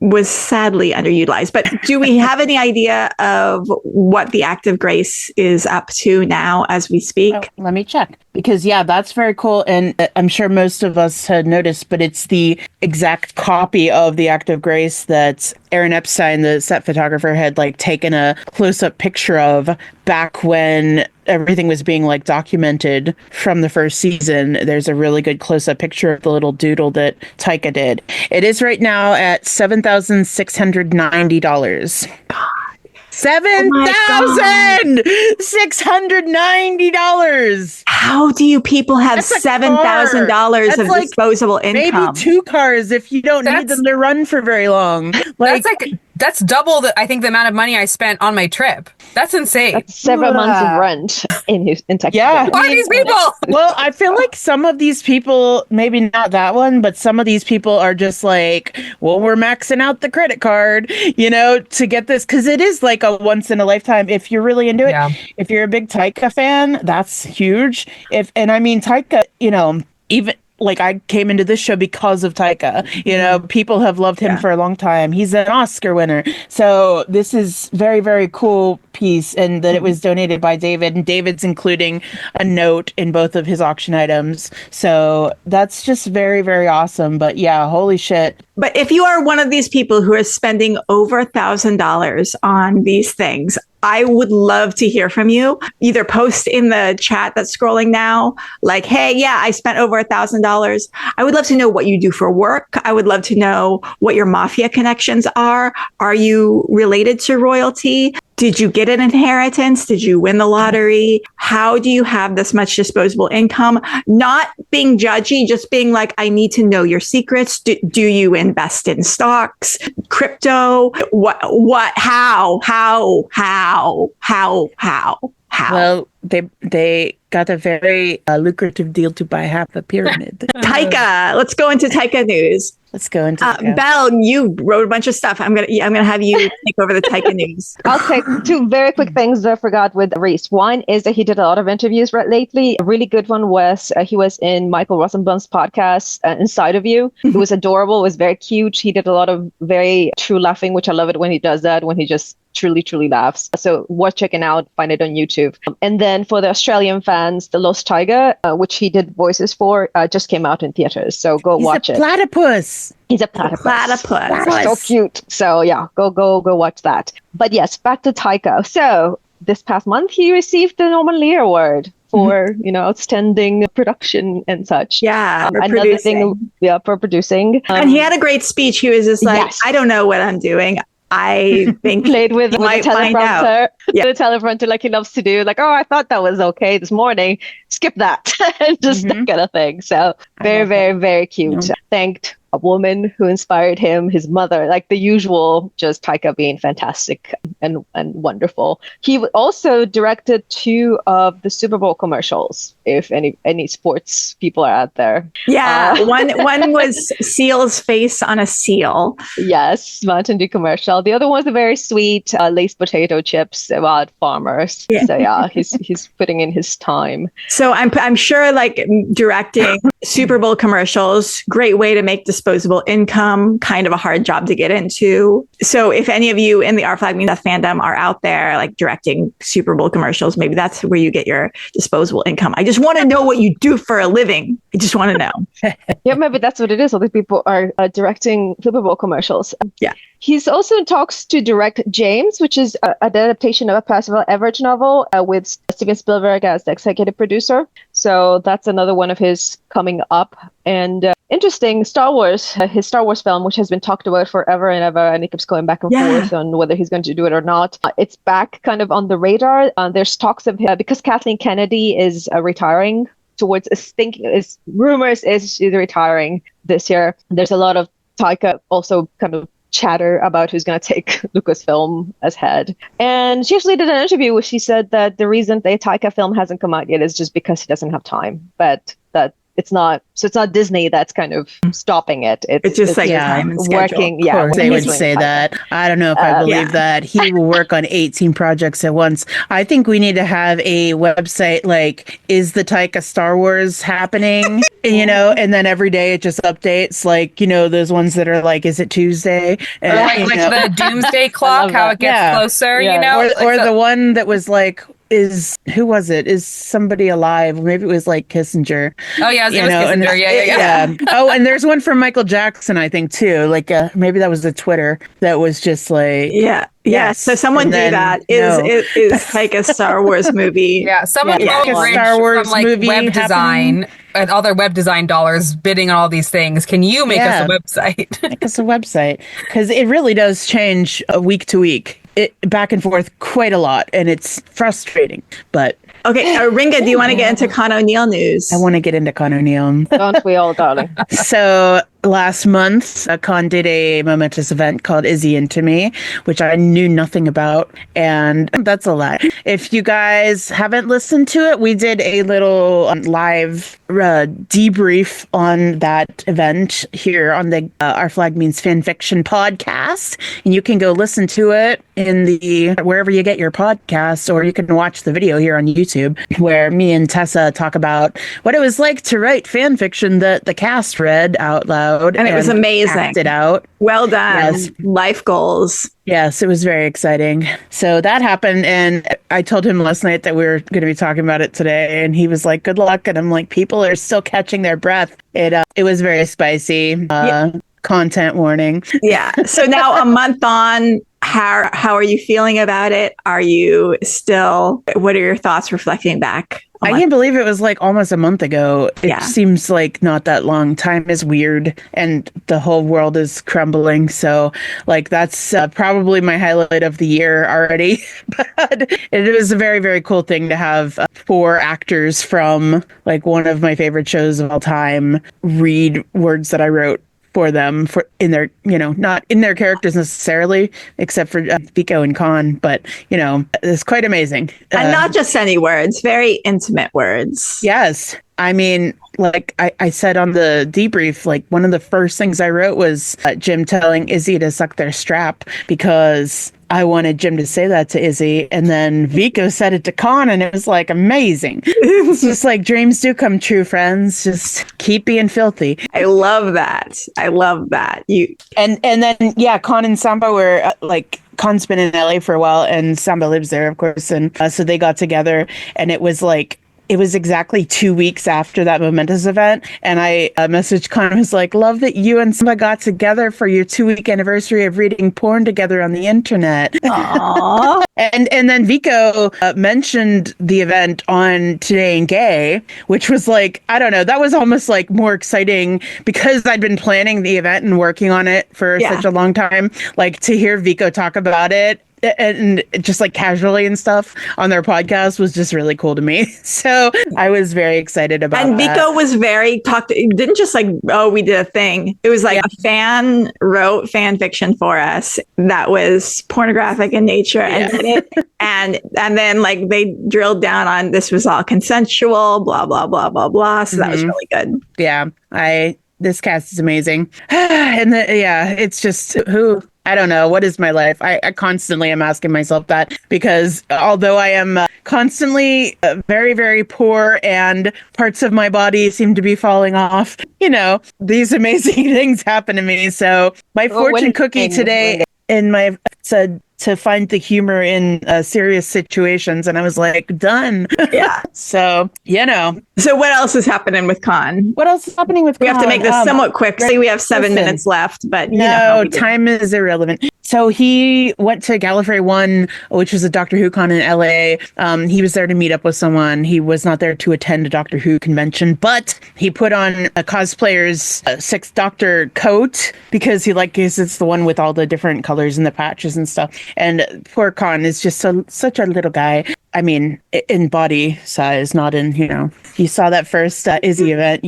was sadly underutilized. But do we have any idea of what the Act of Grace is up to now as we speak? Let me check. Because, that's very cool. And I'm sure most of us had noticed, but it's the exact copy of the Act of Grace that Aaron Epstein, the set photographer, had like taken a close-up picture of back when everything was being like documented from the first season. There's a really good close-up picture of the little doodle that Taika did. It is right now at $7,690. $7,690. How do you people have $7,000 of disposable income? Maybe 2 cars if you don't need them to run for very long. That's double the amount of money I spent on my trip. That's insane. That's several months of rent in Texas. Yeah. Who are these people? Well, I feel like some of these people, maybe not that one, but some of these people are just like, well, we're maxing out the credit card, to get this. Because it is like a once in a lifetime if you're really into it. Yeah. If you're a big Taika fan, that's huge. Taika, even like I came into this show because of Taika. People have loved him for a long time. He's an Oscar winner. So this is very, very cool piece, and that it was donated by David, and David's including a note in both of his auction items. So that's just very, very awesome. But yeah, holy shit. But if you are one of these people who are spending over $1,000 on these things, I would love to hear from you. Either post in the chat that's scrolling now, like, hey, I spent over $1,000. I would love to know what you do for work. I would love to know what your mafia connections are. Are you related to royalty? Did you get an inheritance? Did you win the lottery? How do you have this much disposable income? Not being judgy, just being like, I need to know your secrets. Do you invest in stocks, crypto? How? Well, they got a very lucrative deal to buy half a pyramid. Taika, let's go into Taika news. Let's go into Belle, you wrote a bunch of stuff. I'm gonna have you take over the Taika news. I'll take 2 very quick things that I forgot with Reese. One is that he did a lot of interviews lately. A really good one was he was in Michael Rosenbaum's podcast, Inside of You. It was adorable. It was very cute. He did a lot of very true laughing, which I love it when he does that, when he just truly laughs. So worth checking out. Find it on YouTube. And then for the Australian fans, The Lost Tiger, which he did voices for, just came out in theaters. So go watch it. Platypus. He's a platypus. So cute. So go watch that. But yes, back to Taika. So this past month, he received the Norman Lear Award for outstanding production and such. Yeah, another thing, for producing. And he had a great speech. He was just like, I don't know what I'm doing. I think played with the teleprompter. Yeah. The teleprompter, like he loves to do. Like, I thought that was okay this morning. Skip that, and just that kind of thing. So very, very, very cute. Thanked a woman who inspired him, his mother, like the usual, just Taika being fantastic and wonderful. He also directed 2 of the Super Bowl commercials, if any sports people are out there. Yeah, one was Seal's face on a seal. Yes, Mountain Dew commercial. The other one's a very sweet Lay's potato chips about farmers. Yeah. So yeah, he's putting in his time. So I'm sure like directing Super Bowl commercials, great way to make disposable income, kind of a hard job to get into. So if any of you in the Our Flag Means Death fandom are out there like directing Super Bowl commercials, maybe that's where you get your disposable income. I just want to know what you do for a living. I just want to know. Yeah, maybe that's what it is. All these people are directing Super Bowl commercials. Yeah. He's also in talks to direct James, which is an adaptation of a Percival Everett novel with Steven Spielberg as the executive producer. So that's another one of his coming up. And interesting, Star Wars, his Star Wars film, which has been talked about forever and ever, and he keeps going back and forth on whether he's going to do it or not. It's back kind of on the radar. There's talks of because Kathleen Kennedy is retiring towards rumors is she's retiring this year. There's a lot of Taika also kind of chatter about who's going to take Lucasfilm as head. And she actually did an interview where she said that the reason the Taika film hasn't come out yet is just because he doesn't have time. But that it's not Disney that's kind of stopping it. It's just like time and working. Of course they would say that. I don't know if I believe that. He will work on 18 projects at once. I think we need to have a website like, is the Taika Star Wars happening? And then every day it just updates, like, those ones that are like, is it Tuesday? And, like the doomsday clock, how it gets closer, Or the one that was like, who was it? Is somebody alive? Maybe it was like Kissinger. Oh yeah, it was Kissinger. Yeah. Oh, and there's one from Michael Jackson, I think too. Like maybe that was the Twitter that was just like Yeah. So someone do that. Is like a Star Wars movie. Yeah. Someone go rich Star Wars from like movie web design and all their web design dollars bidding on all these things. Can you make us a website? Make us a website, because it really does change week to week. It back and forth quite a lot, and it's frustrating. But okay, Ringa, do you want to get into Con O'Neill news? I want to get into Con O'Neill. Don't we all, darling? So last month, Con did a momentous event called Izzy Into Me, which I knew nothing about, and that's a lot. If you guys haven't listened to it, we did a little live debrief on that event here on the Our Flag Means Fanfiction podcast, and you can go listen to it in the wherever you get your podcasts, or you can watch the video here on YouTube, where me and Tessa talk about what it was like to write fan fiction that the cast read out loud. And it was amazing. Acted out. Well done. Yes. Life goals. Yes, it was very exciting. So that happened, and I told him last night that we were going to be talking about it today, and he was like, good luck. And I'm like, people are still catching their breath. It was very spicy. Content warning. Yeah. So now a month on, how are you feeling about it? Are you still, what are your thoughts reflecting back? I can't believe it was like almost a month ago. It seems like not that long. Time is weird and the whole world is crumbling. So like that's probably my highlight of the year already. But it was a very, very cool thing to have 4 actors from like one of my favorite shows of all time read words that I wrote for them in their, not in their characters necessarily, except for Vico and Con, but, it's quite amazing. And not just any words, very intimate words. Yes. I mean, like I said on the debrief, like one of the first things I wrote was Jim telling Izzy to suck their strap, because I wanted Jim to say that to Izzy, and then Vico said it to Con, and it was like amazing. It's just like dreams do come true, friends. Just keep being filthy. I love that. And then Con and Samba were like. Con's been in LA for a while, and Samba lives there, of course, and so they got together, and it was exactly 2 weeks after that momentous event, and I messaged Con and was like, love that you and Samba got together for your 2-week anniversary of reading porn together on the internet. Aww. and then Vico mentioned the event on Today in Gay, which was like, I don't know, that was almost like more exciting because I'd been planning the event and working on it for such a long time. Like to hear Vico talk about it and just like casually and stuff on their podcast was just really cool to me. So I was very excited about and that. Vico was didn't just like, oh, we did a thing. It was like a fan wrote fan fiction for us that was pornographic in nature and then like they drilled down on this was all consensual, blah, blah, blah, blah, blah. So that was really good. Yeah. This cast is amazing. And it's just I don't know. What is my life? I constantly am asking myself that because although I am constantly very, very poor and parts of my body seem to be falling off, these amazing things happen to me. So my fortune cookie today said to find the humor in serious situations. And I was like, done. Yeah. So, So what else is happening with Con? What else is happening with Con? We have to make this somewhat quick. See, we have 7 minutes left, but no, time is irrelevant. So he went to Gallifrey 1, which was a Doctor Who con in LA. He was there to meet up with someone. He was not there to attend a Doctor Who convention, but he put on a cosplayer's Sixth Doctor coat because it's the one with all the different colors and the patches and stuff. And poor Con is just such a little guy. I mean, in body size, not in, you saw that first Izzy event,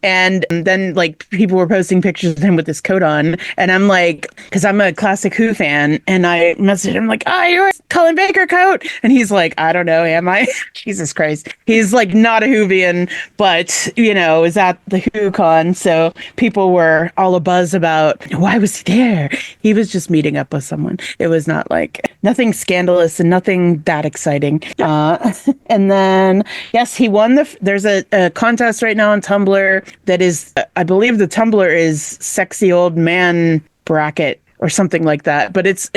and then like people were posting pictures of him with this coat on. And I'm like, because I'm a classic Who fan, and I messaged him like, you're a Colin Baker coat. And he's like, I don't know, am I? Jesus Christ. He's like not a Whovian, but, is at the Who con. So people were all abuzz about why was he there? He was just meeting up with someone. It was not like nothing scandalous and nothing that exciting. And then, yes, he won there's a contest right now on Tumblr that is, I believe the Tumblr is sexy old man bracket or something like that. But it's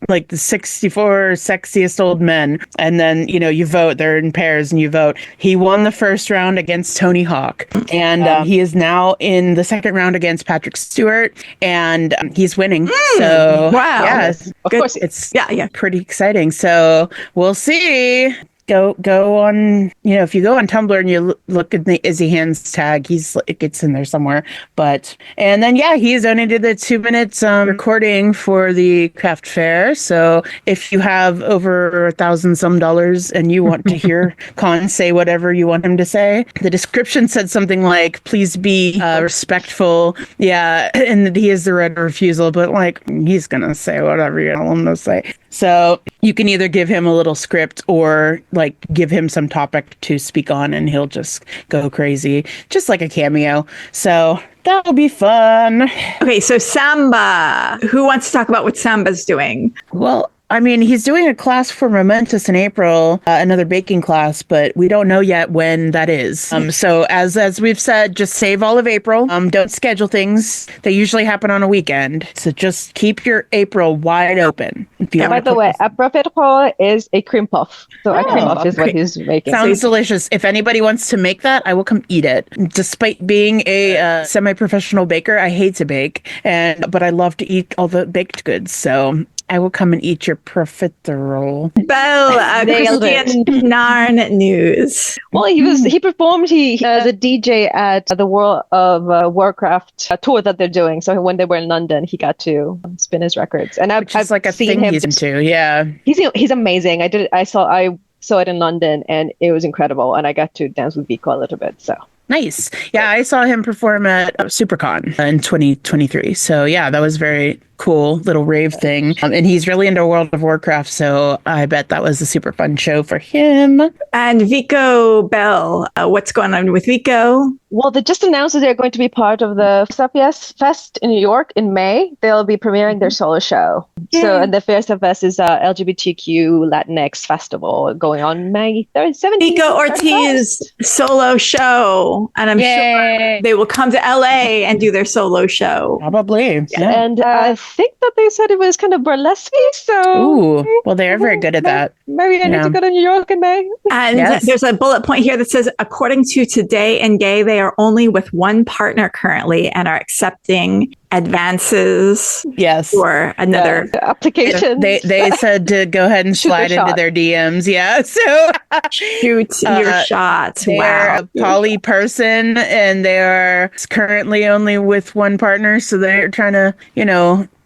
like the 64 sexiest old men. And then, you vote, they're in pairs and you vote. He won the first round against Tony Hawk. And he is now in the second round against Patrick Stewart. And he's winning. So, wow. Yeah, of course. It's pretty exciting. So we'll see. Go on, if you go on Tumblr and you look at the Izzy Hands tag, it gets in there somewhere. And then, he's donated the 2 minutes recording for the craft fair. So if you have over $1,000 some and you want to hear Con say whatever you want him to say, the description said something like, please be respectful. Yeah. And that he has the right of refusal, but like, he's going to say whatever you tell him to say. So you can either give him a little script or like give him some topic to speak on and he'll just go crazy, just like a cameo. So that'll be fun. Okay, so Samba. Who wants to talk about what Samba's doing? Well, I mean, he's doing a class for Momentous in April, another baking class, but we don't know yet when that is. So as we've said, just save all of April. Don't schedule things. They usually happen on a weekend. So just keep your April wide open. By the way, April is a cream puff. So a cream puff is what he's making. Sounds delicious. If anybody wants to make that, I will come eat it. Despite being a semi-professional baker, I hate to bake, but I love to eat all the baked goods. So I will come and eat your profiterole. Belle, Christian Narn news. Well, he performed as a DJ at the World of Warcraft tour that they're doing. So when they were in London, he got to spin his records. And I've like a seen thing him he's into. Yeah, he's amazing. I saw it in London, and it was incredible. And I got to dance with Vico a little bit. So. Nice. Yeah, I saw him perform at SuperCon in 2023. So yeah, that was very cool little rave thing. And he's really into World of Warcraft, so I bet that was a super fun show for him. And Vico Bell, what's going on with Vico? Well, they just announced that they're going to be part of the FPS Fest in New York in May. They'll be premiering their solo show. Yay. So, and the FPS Fest is a LGBTQ Latinx festival going on May 17th. Vico Ortiz solo show. And I'm sure they will come to LA and do their solo show. Probably. Yeah. And I think that they said it was kind of burlesque. So, ooh, well, they are very good at that. Maybe I need to go to New York in May. And there's a bullet point here that says, according to Today and Gay, they are only with one partner currently and are accepting advances. Yes. Or another application. They said to go ahead and slide into their DMs. Yeah. So shoot your shots. They're a poly person, and they are currently only with one partner. So they're trying to,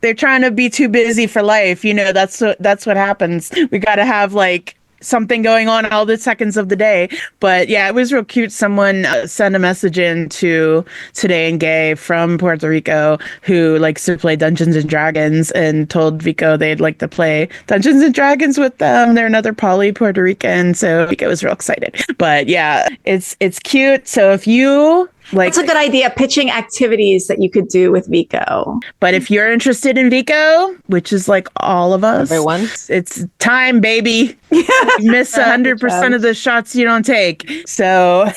they're trying to be too busy for life. That's what happens. We got to have like something going on all the seconds of the day. But yeah, it was real cute. Someone sent a message in to Today and Gay from Puerto Rico who likes to play Dungeons and Dragons and told Vico they'd like to play Dungeons and Dragons with them. They're another poly Puerto Rican, so Vico was real excited. But yeah, it's cute. So if you that's a good idea, pitching activities that you could do with Vico. But if you're interested in Vico, which is like all of us, everyone, it's time, baby. You miss 100% of the shots you don't take. So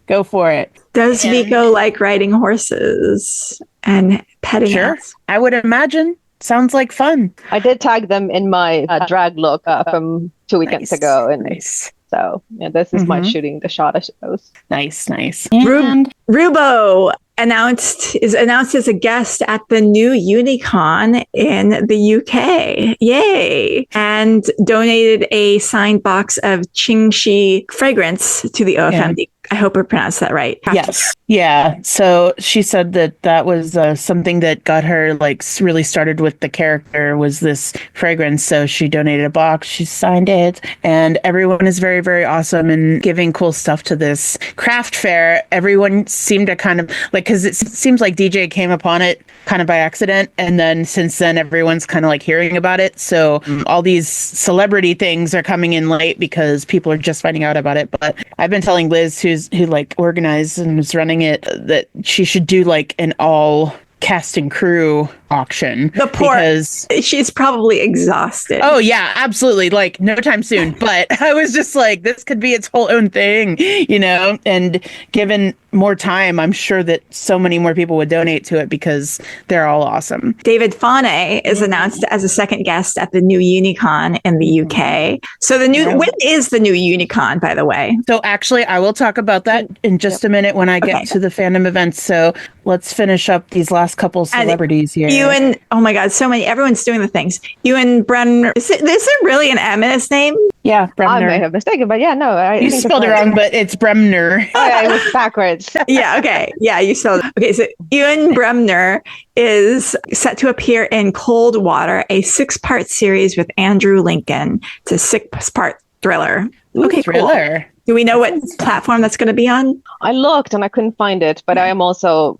go for it. Does Vico like riding horses and petting us? I would imagine. Sounds like fun. I did tag them in my drag look from 2 weekends ago. And so this is my shooting the shot, I suppose. Nice. And Rubo is announced as a guest at the new Unicon in the UK. Yay! And donated a signed box of Qingxi fragrance to the OFMD. Yeah. I hope I pronounced that right. Yes. Yeah. So she said that was something that got her really started with the character was this fragrance. So she donated a box. She signed it. And everyone is very, very awesome and giving cool stuff to this craft fair. Everyone seemed to kind of because it seems like DJ came upon it kind of by accident. And then since then, everyone's kind of hearing about it. So all these celebrity things are coming in late because people are just finding out about it. But I've been telling Liz, who organized and was running it, that she should do an all cast and crew auction. The poor, because she's probably exhausted. Oh yeah, absolutely. No time soon. But I was just this could be its whole own thing, and given more time, I'm sure that so many more people would donate to it because they're all awesome. David Fane is announced as a second guest at the new Unicon in the UK. So when is the new Unicon, by the way? So actually, I will talk about that in just a minute when I get to the fandom events. So let's finish up these last couple celebrities here. Oh my God, so many. Everyone's doing the things. Ewan Bremner. Is there really an M in his name? Yeah, Bremner. I may have mistaken, but yeah, no. You spelled it wrong, but it's Bremner. Oh, yeah, it was backwards. Yeah, okay. Yeah, you spelled it. Okay, so Ewan Bremner is set to appear in Cold Water, a 6-part series with Andrew Lincoln. It's a 6-part thriller. Ooh, okay, Cool. thriller. Do we know what platform that's going to be on? I looked and I couldn't find it, but I am also,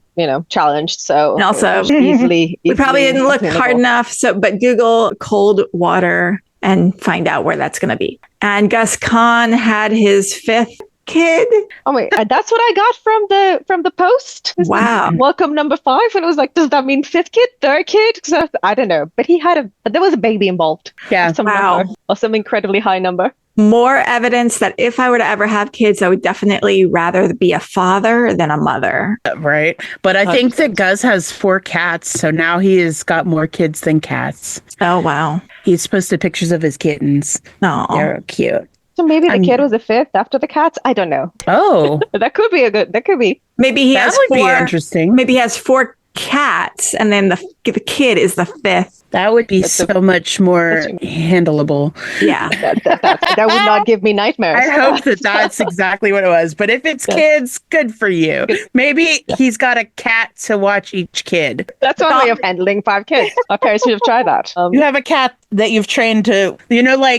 challenged. So and also easily we probably didn't look hard enough. But Google Cold Water and find out where that's going to be. And Gus Kahn had his 5th kid. Oh my, that's what I got from the post. Wow. Welcome number 5. And it was does that mean 5th kid, 3rd kid? Because I don't know. But there was a baby involved. Yeah. Some incredibly high number. More evidence that if I were to ever have kids, I would definitely rather be a father than a mother. Right. But I think that Gus has 4 cats. So now he has got more kids than cats. Oh, wow. He's posted pictures of his kittens. Oh, they're cute. So maybe the kid was a 5th after the cats. I don't know. Oh, that could be. Maybe he has 4. Be interesting. Maybe he has 4 cats, and then the kid is the 5th. That would be so much more handleable. Yeah. That would not give me nightmares. I hope that's exactly what it was. But if it's kids, good for you. Maybe he's got a cat to watch each kid. That's one way of handling 5 kids. Our parents should have tried that. You have a cat that you've trained to,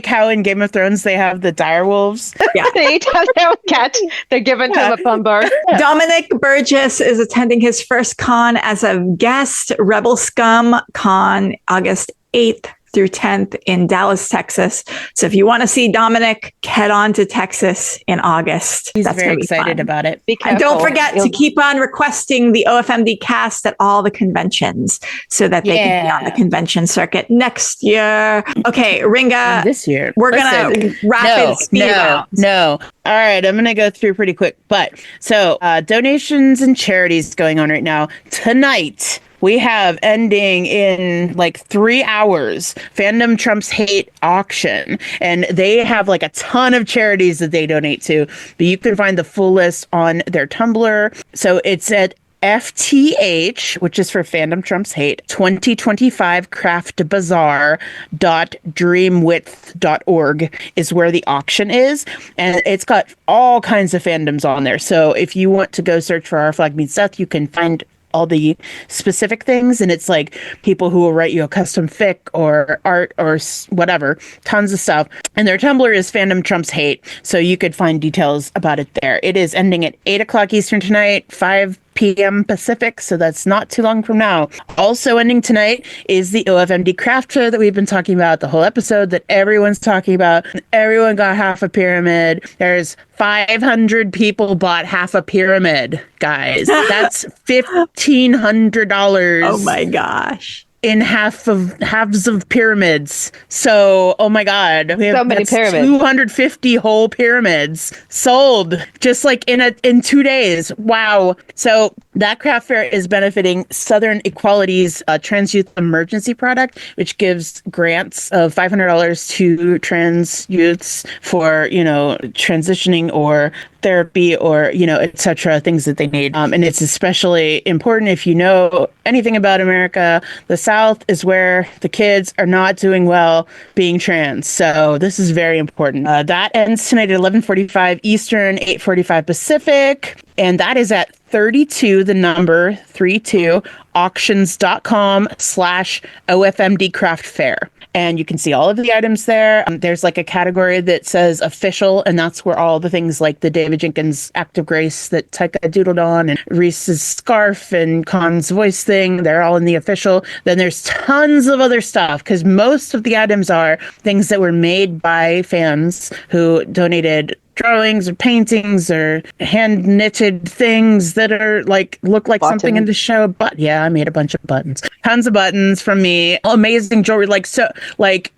how in Game of Thrones they have the dire wolves? Yeah. They each have their own cat. They're given to them a plumber. Yeah. Dominic Burgess is attending his first con as a guest, Rebel Scum Con, August 8th through 10th in Dallas, Texas. So if you want to see Dominic, head on to Texas in August. He's very excited about it. And don't forget to keep on requesting the OFMD cast at all the conventions so that they can be on the convention circuit next year. Okay, Ringa. This year. We're going to rapid speed round. No. All right, I'm going to go through pretty quick. But so donations and charities going on right now. Tonight, we have ending in 3 hours, Fandom Trumps Hate auction. And they have a ton of charities that they donate to. But you can find the full list on their Tumblr. So it's at FTH, which is for Fandom Trumps Hate, 2025 craftbazaar.dreamwidth.org is where the auction is. And it's got all kinds of fandoms on there. So if you want to go search for Our Flag Means Death, you can find all the specific things, and it's like people who will write you a custom fic or art or whatever, tons of stuff. And their Tumblr is Fandom Trumps Hate, so you could find details about it there. It is ending at 8:00 Eastern tonight, 5 p.m. Pacific, so that's not too long from now. Also ending tonight is the OFMD craft fair that we've been talking about the whole episode, that everyone's talking about. Everyone got half a pyramid. There's 500 people bought half a pyramid, guys. That's $1,500. Oh my gosh. In halves of pyramids. So, oh my God, we have so many pyramids. 250 whole pyramids sold just like in 2 days. Wow. So that craft fair is benefiting Southern Equality's Trans Youth Emergency Product, which gives grants of $500 to trans youths for, transitioning or therapy or, etc., things that they need. And it's especially important if you know anything about America. The South is where the kids are not doing well being trans. So this is very important. That ends tonight at 11:45 Eastern, 8:45 Pacific. And that is at 32, the number 32, auctions.com/OFMD craft fair. And you can see all of the items there. There's like a category that says official, and that's where all the things like the David Jenkins Act of Grace that Taika doodled on, and Reese's scarf and Khan's voice thing, they're all in the official. Then there's tons of other stuff, because most of the items are things that were made by fans who donated drawings or paintings or hand knitted things that are look like buttons. Something in the show. But yeah, I made a bunch of buttons, tons of buttons from me. Amazing jewelry.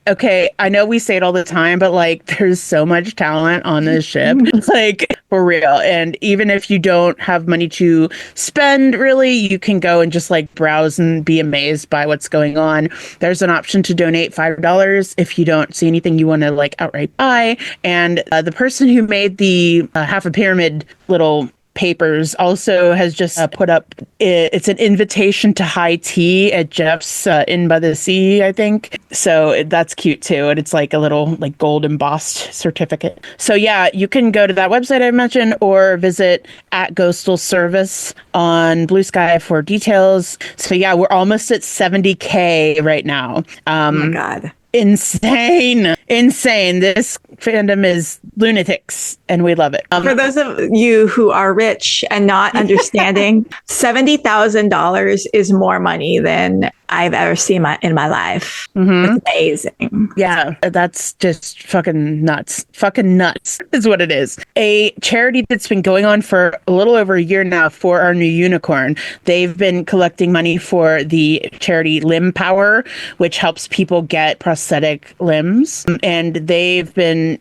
Okay, I know we say it all the time, but there's so much talent on this ship, for real. And even if you don't have money to spend, really, you can go and just browse and be amazed by what's going on. There's an option to donate $5 if you don't see anything you want to outright buy. And the person who made the half a pyramid little papers also has just put up, it's an invitation to high tea at Jeff's Inn by the Sea, I think. So that's cute too. And it's a little gold embossed certificate. So yeah, you can go to that website I mentioned or visit at Ghostal Service on Blue Sky for details. So yeah, we're almost at 70K right now. Oh my God. Insane. This fandom is lunatics, and we love it. For those of you who are rich and not understanding, $70,000 is more money than I've ever seen in my life. Mm-hmm. It's amazing. Yeah, that's just fucking nuts. Fucking nuts is what it is. A charity that's been going on for a little over a year now, For Our New Unicorn. They've been collecting money for the charity Limb Power, which helps people get prosthetic limbs. And they've been,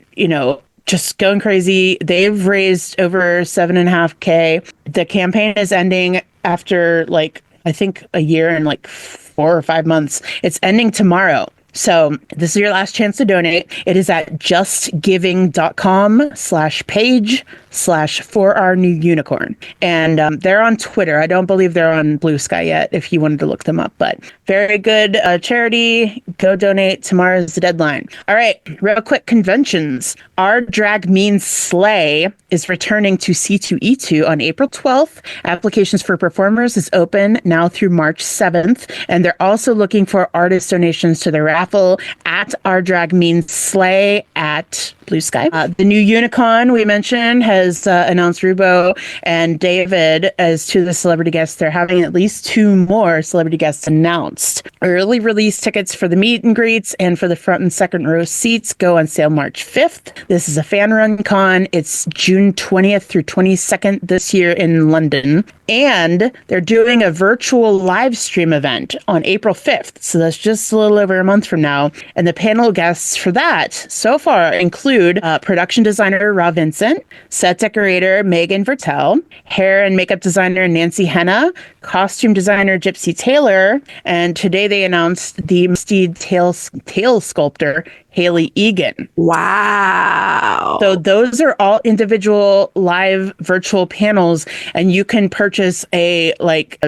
just going crazy. They've raised over 7.5K. The campaign is ending after I think a year and 4 or 5 months. It's ending tomorrow. So this is your last chance to donate. It is at justgiving.com/page/ForOurNewUnicorn. And they're on Twitter. I don't believe they're on Blue Sky yet, if you wanted to look them up. But very good charity. Go donate. Tomorrow's the deadline. All right, real quick conventions. Our Drag Means Slay is returning to C2E2 on April 12th. Applications for performers is open now through March 7th. And they're also looking for artist donations to their raffle at Our Drag Means Slay at Blue Sky. The new Unicon we mentioned has announced Rubo and David as two of the celebrity guests. They're having at least 2 more celebrity guests announced. Early release tickets for the meet and greets and for the front and second row seats go on sale March 5th. This is a fan run con. It's June 20th through 22nd this year in London. And they're doing a virtual live stream event on April 5th. So that's just a little over a month from now. And the panel guests for that so far include production designer Rob Vincent, set decorator Megan Vertel, hair and makeup designer Nancy Henna, costume designer Gypsy Taylor, and today they announced the Steed tail sculptor Haley Egan. Wow. So those are all individual live virtual panels, and you can purchase a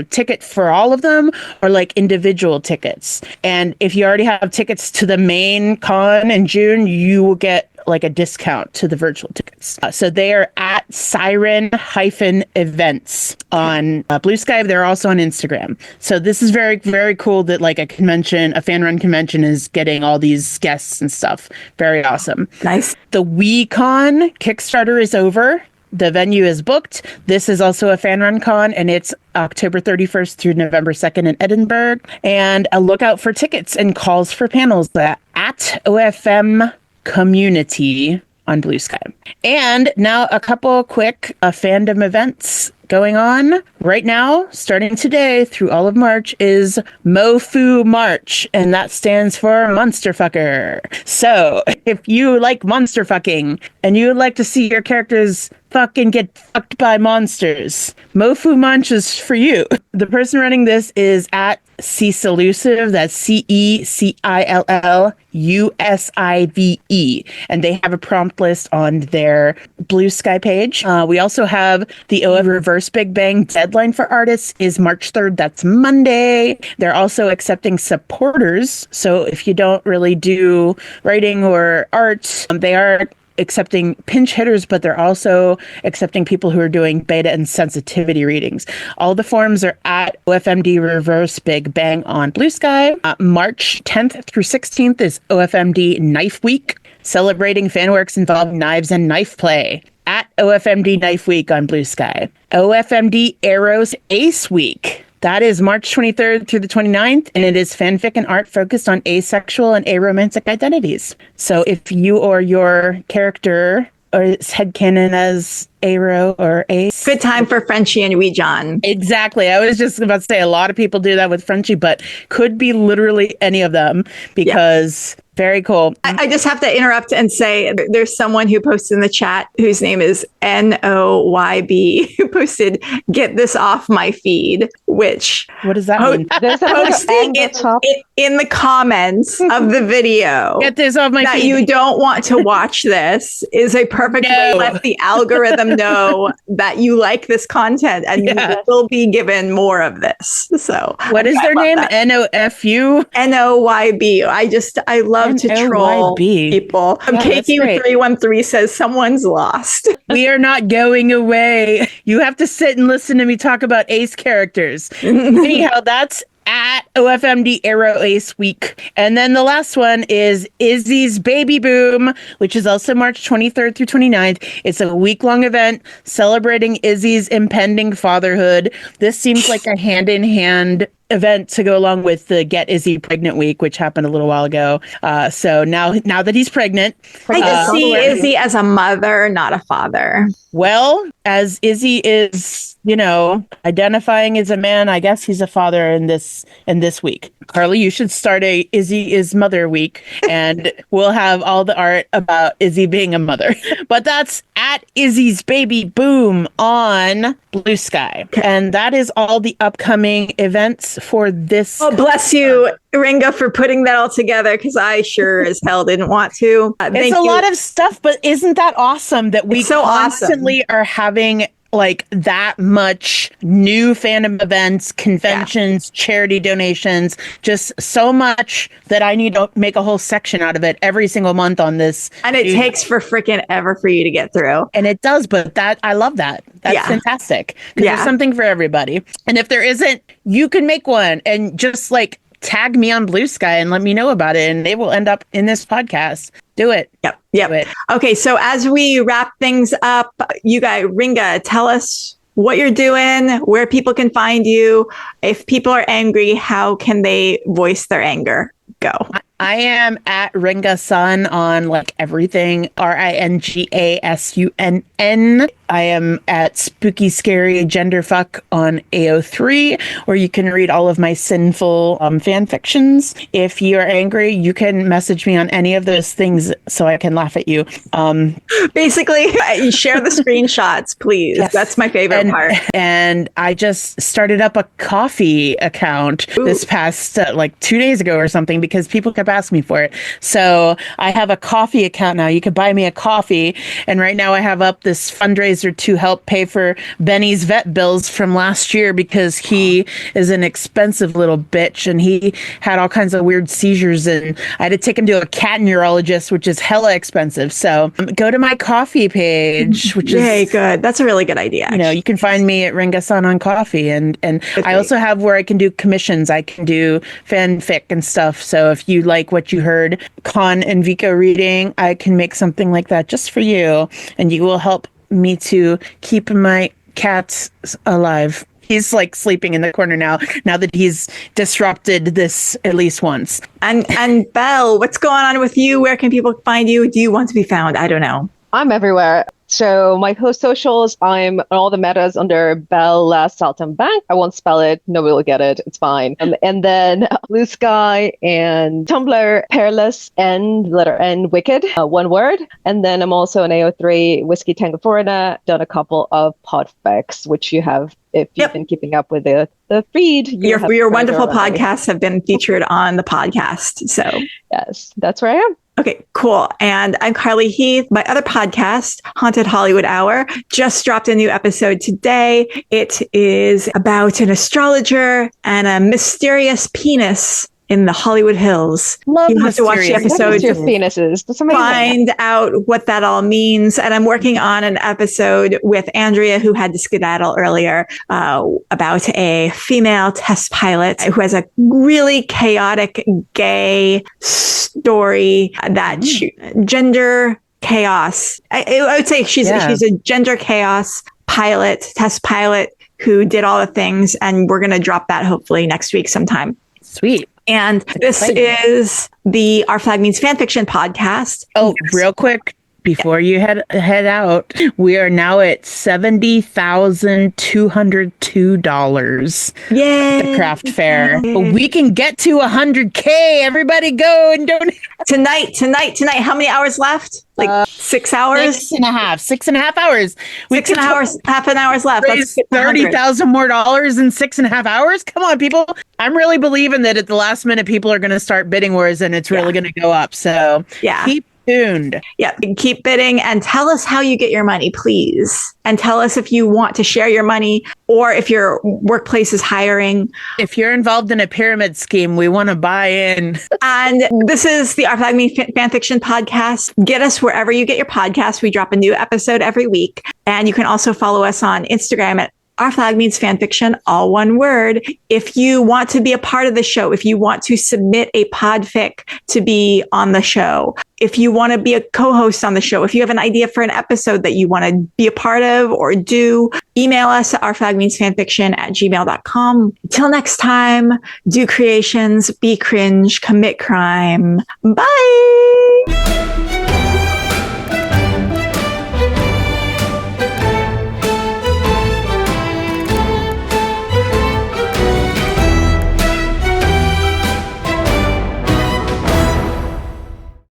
ticket for all of them or like individual tickets. And if you already have tickets to the main con in June, you will get like a discount to the virtual tickets. So they are at siren-events on Blue Sky. They're also on Instagram. So this is very, very cool that like a fan run convention is getting all these guests and stuff. Very awesome. Nice. The WeCon Kickstarter is over. The venue is booked. This is also a fan run con, and it's October 31st through November 2nd in Edinburgh. And a look out for tickets and calls for panels at OFM Community on Blue Sky. And now a couple quick fandom events going on right now, starting today through all of March, is MoFu March, and that stands for Monster Fucker. So if you like monster fucking and you would like to see your characters fucking get fucked by monsters, MoFu March is for you. The person running this is at Cecillusive, that's CECILLUSIVE, and they have a prompt list on their Blue Sky page. We also have the OF Reverse Big Bang deadline for artists is March 3rd. That's Monday. They're also accepting supporters. So if you don't really do writing or art, they are accepting pinch hitters, but they're also accepting people who are doing beta and sensitivity readings. All the forums are at OFMD Reverse Big Bang on Blue Sky. March 10th through 16th is OFMD Knife Week, celebrating fan works involving knives and knife play at OFMD Knife Week on Blue Sky. OFMD Arrows Ace Week. That is March 23rd through the 29th, and it is fanfic and art focused on asexual and aromantic identities. So if you or your character is headcanon as aro or ace. Good time for Frenchie and Wee John. Exactly. I was just about to say a lot of people do that with Frenchie, but could be literally any of them because... Yeah. Very cool. I just have to interrupt and say there's someone who posted in the chat whose name is NOYB who posted, "Get this off my feed," which... What does that mean? Posting it in the comments of the video. Get this off my feed. That you don't want to watch this is a perfect way to let the algorithm know that you like this content and you will be given more of this. So what is their name? NOFU? NOYB. I love to troll people. KQ313 says someone's lost. We are not going away. You have to sit and listen to me talk about ace characters. Anyhow, that's at OFMD Arrow Ace Week. And then the last one is Izzy's Baby Boom, which is also March 23rd through 29th. It's a week-long event celebrating Izzy's impending fatherhood. This seems like a hand-in-hand event to go along with the Get Izzy Pregnant Week, which happened a little while ago. So now that he's pregnant, I just see Izzy as a mother, not a father. Well, as Izzy is, identifying as a man, I guess he's a father in this week. Carly, you should start a Izzy is Mother Week, and we'll have all the art about Izzy being a mother. But that's at Izzy's Baby Boom on Blue Sky. And that is all the upcoming events for this. Oh, bless you, Ringa, for putting that all together, because I sure as hell didn't want to. It's a lot of stuff, but isn't that awesome that we constantly are having like that much new fandom events, conventions, charity donations, just so much that I need to make a whole section out of it every single month on this. And it takes for freaking ever for you to get through. And it does, but I love that. That's fantastic. Because there's something for everybody. And if there isn't, you can make one and just like tag me on Blue Sky and let me know about it. And they will end up in this podcast. Do it. Yep. Okay, so as we wrap things up, you guys, Ringa, tell us what you're doing, where people can find you. If people are angry, how can they voice their anger? Go. I am at Ringa-sun on like everything. RINGASUNN. I am at Spooky Scary Genderfuck on AO3, where you can read all of my sinful fan fictions. If you are angry, you can message me on any of those things so I can laugh at you. Basically, share the screenshots, please. Yes. That's my favorite part. And I just started up a coffee account this past 2 days ago or something because people kept kept asking me for it. So I have a coffee account now. You can buy me a coffee. And right now I have up this fundraiser to help pay for Benny's vet bills from last year because he is an expensive little bitch and he had all kinds of weird seizures and I had to take him to a cat neurologist, which is hella expensive. So go to my coffee page, which is good. That's a really good idea. You know, you can find me at Ringasan on Coffee. And I also have where I can do commissions. I can do fanfic and stuff. So if you like what you heard Con and Vico reading, I can make something like that just for you. And you will help me to keep my cats alive. He's like sleeping in the corner now that he's disrupted this at least once. And Belle, what's going on with you? Where can people find you? Do you want to be found? I don't know. I'm everywhere. So my post socials, I'm on all the metas under Belle Salton Bank. I won't spell it. Nobody will get it. It's fine. And then Blue Sky and Tumblr, Peerless, and letter N, Wicked, one word. And then I'm also an AO3, Whiskey Tango Foreigner, done a couple of podfics, which you have, if you've been keeping up with the feed. Your wonderful podcasts have been featured on the podcast. So yes, that's where I am. Okay, cool. And I'm Carly Heath. My other podcast, Haunted Hollywood Hour, just dropped a new episode today. It is about an astrologer and a mysterious penis in the Hollywood Hills. You have to watch the episode to penises. find out what that all means. And I'm working on an episode with Andrea, who had to skedaddle earlier, about a female test pilot who has a really chaotic gay story that gender chaos. I would say she's a gender chaos pilot, test pilot who did all the things. And we're going to drop that hopefully next week sometime. Sweet. And this is the Our Flag Means Fanfiction podcast. Oh, real quick, before you head out, we are now at $70,202. Yay! At the craft fair. We can get to 100K. Everybody go and donate. Tonight. How many hours left? Like 6 hours? 6.5 hours. 6.5 hours. Half an hour's left. Raise $30,000 more in 6.5 hours. Come on, people. I'm really believing that at the last minute, people are going to start bidding wars and it's really going to go up. So keep tuned. Yeah, keep bidding and tell us how you get your money, please. And tell us if you want to share your money or if your workplace is hiring. If you're involved in a pyramid scheme, we want to buy in. And this is the Our Flag Means Fanfiction podcast. Get us wherever you get your podcasts. We drop a new episode every week. And you can also follow us on Instagram at Our Flag Means Fanfiction, all one word. If you want to be a part of the show, if you want to submit a podfic to be on the show, if you want to be a co-host on the show, if you have an idea for an episode that you want to be a part of or do, email us at ourflagmeansfanfiction@gmail.com. Until next time, do creations, be cringe, commit crime. Bye.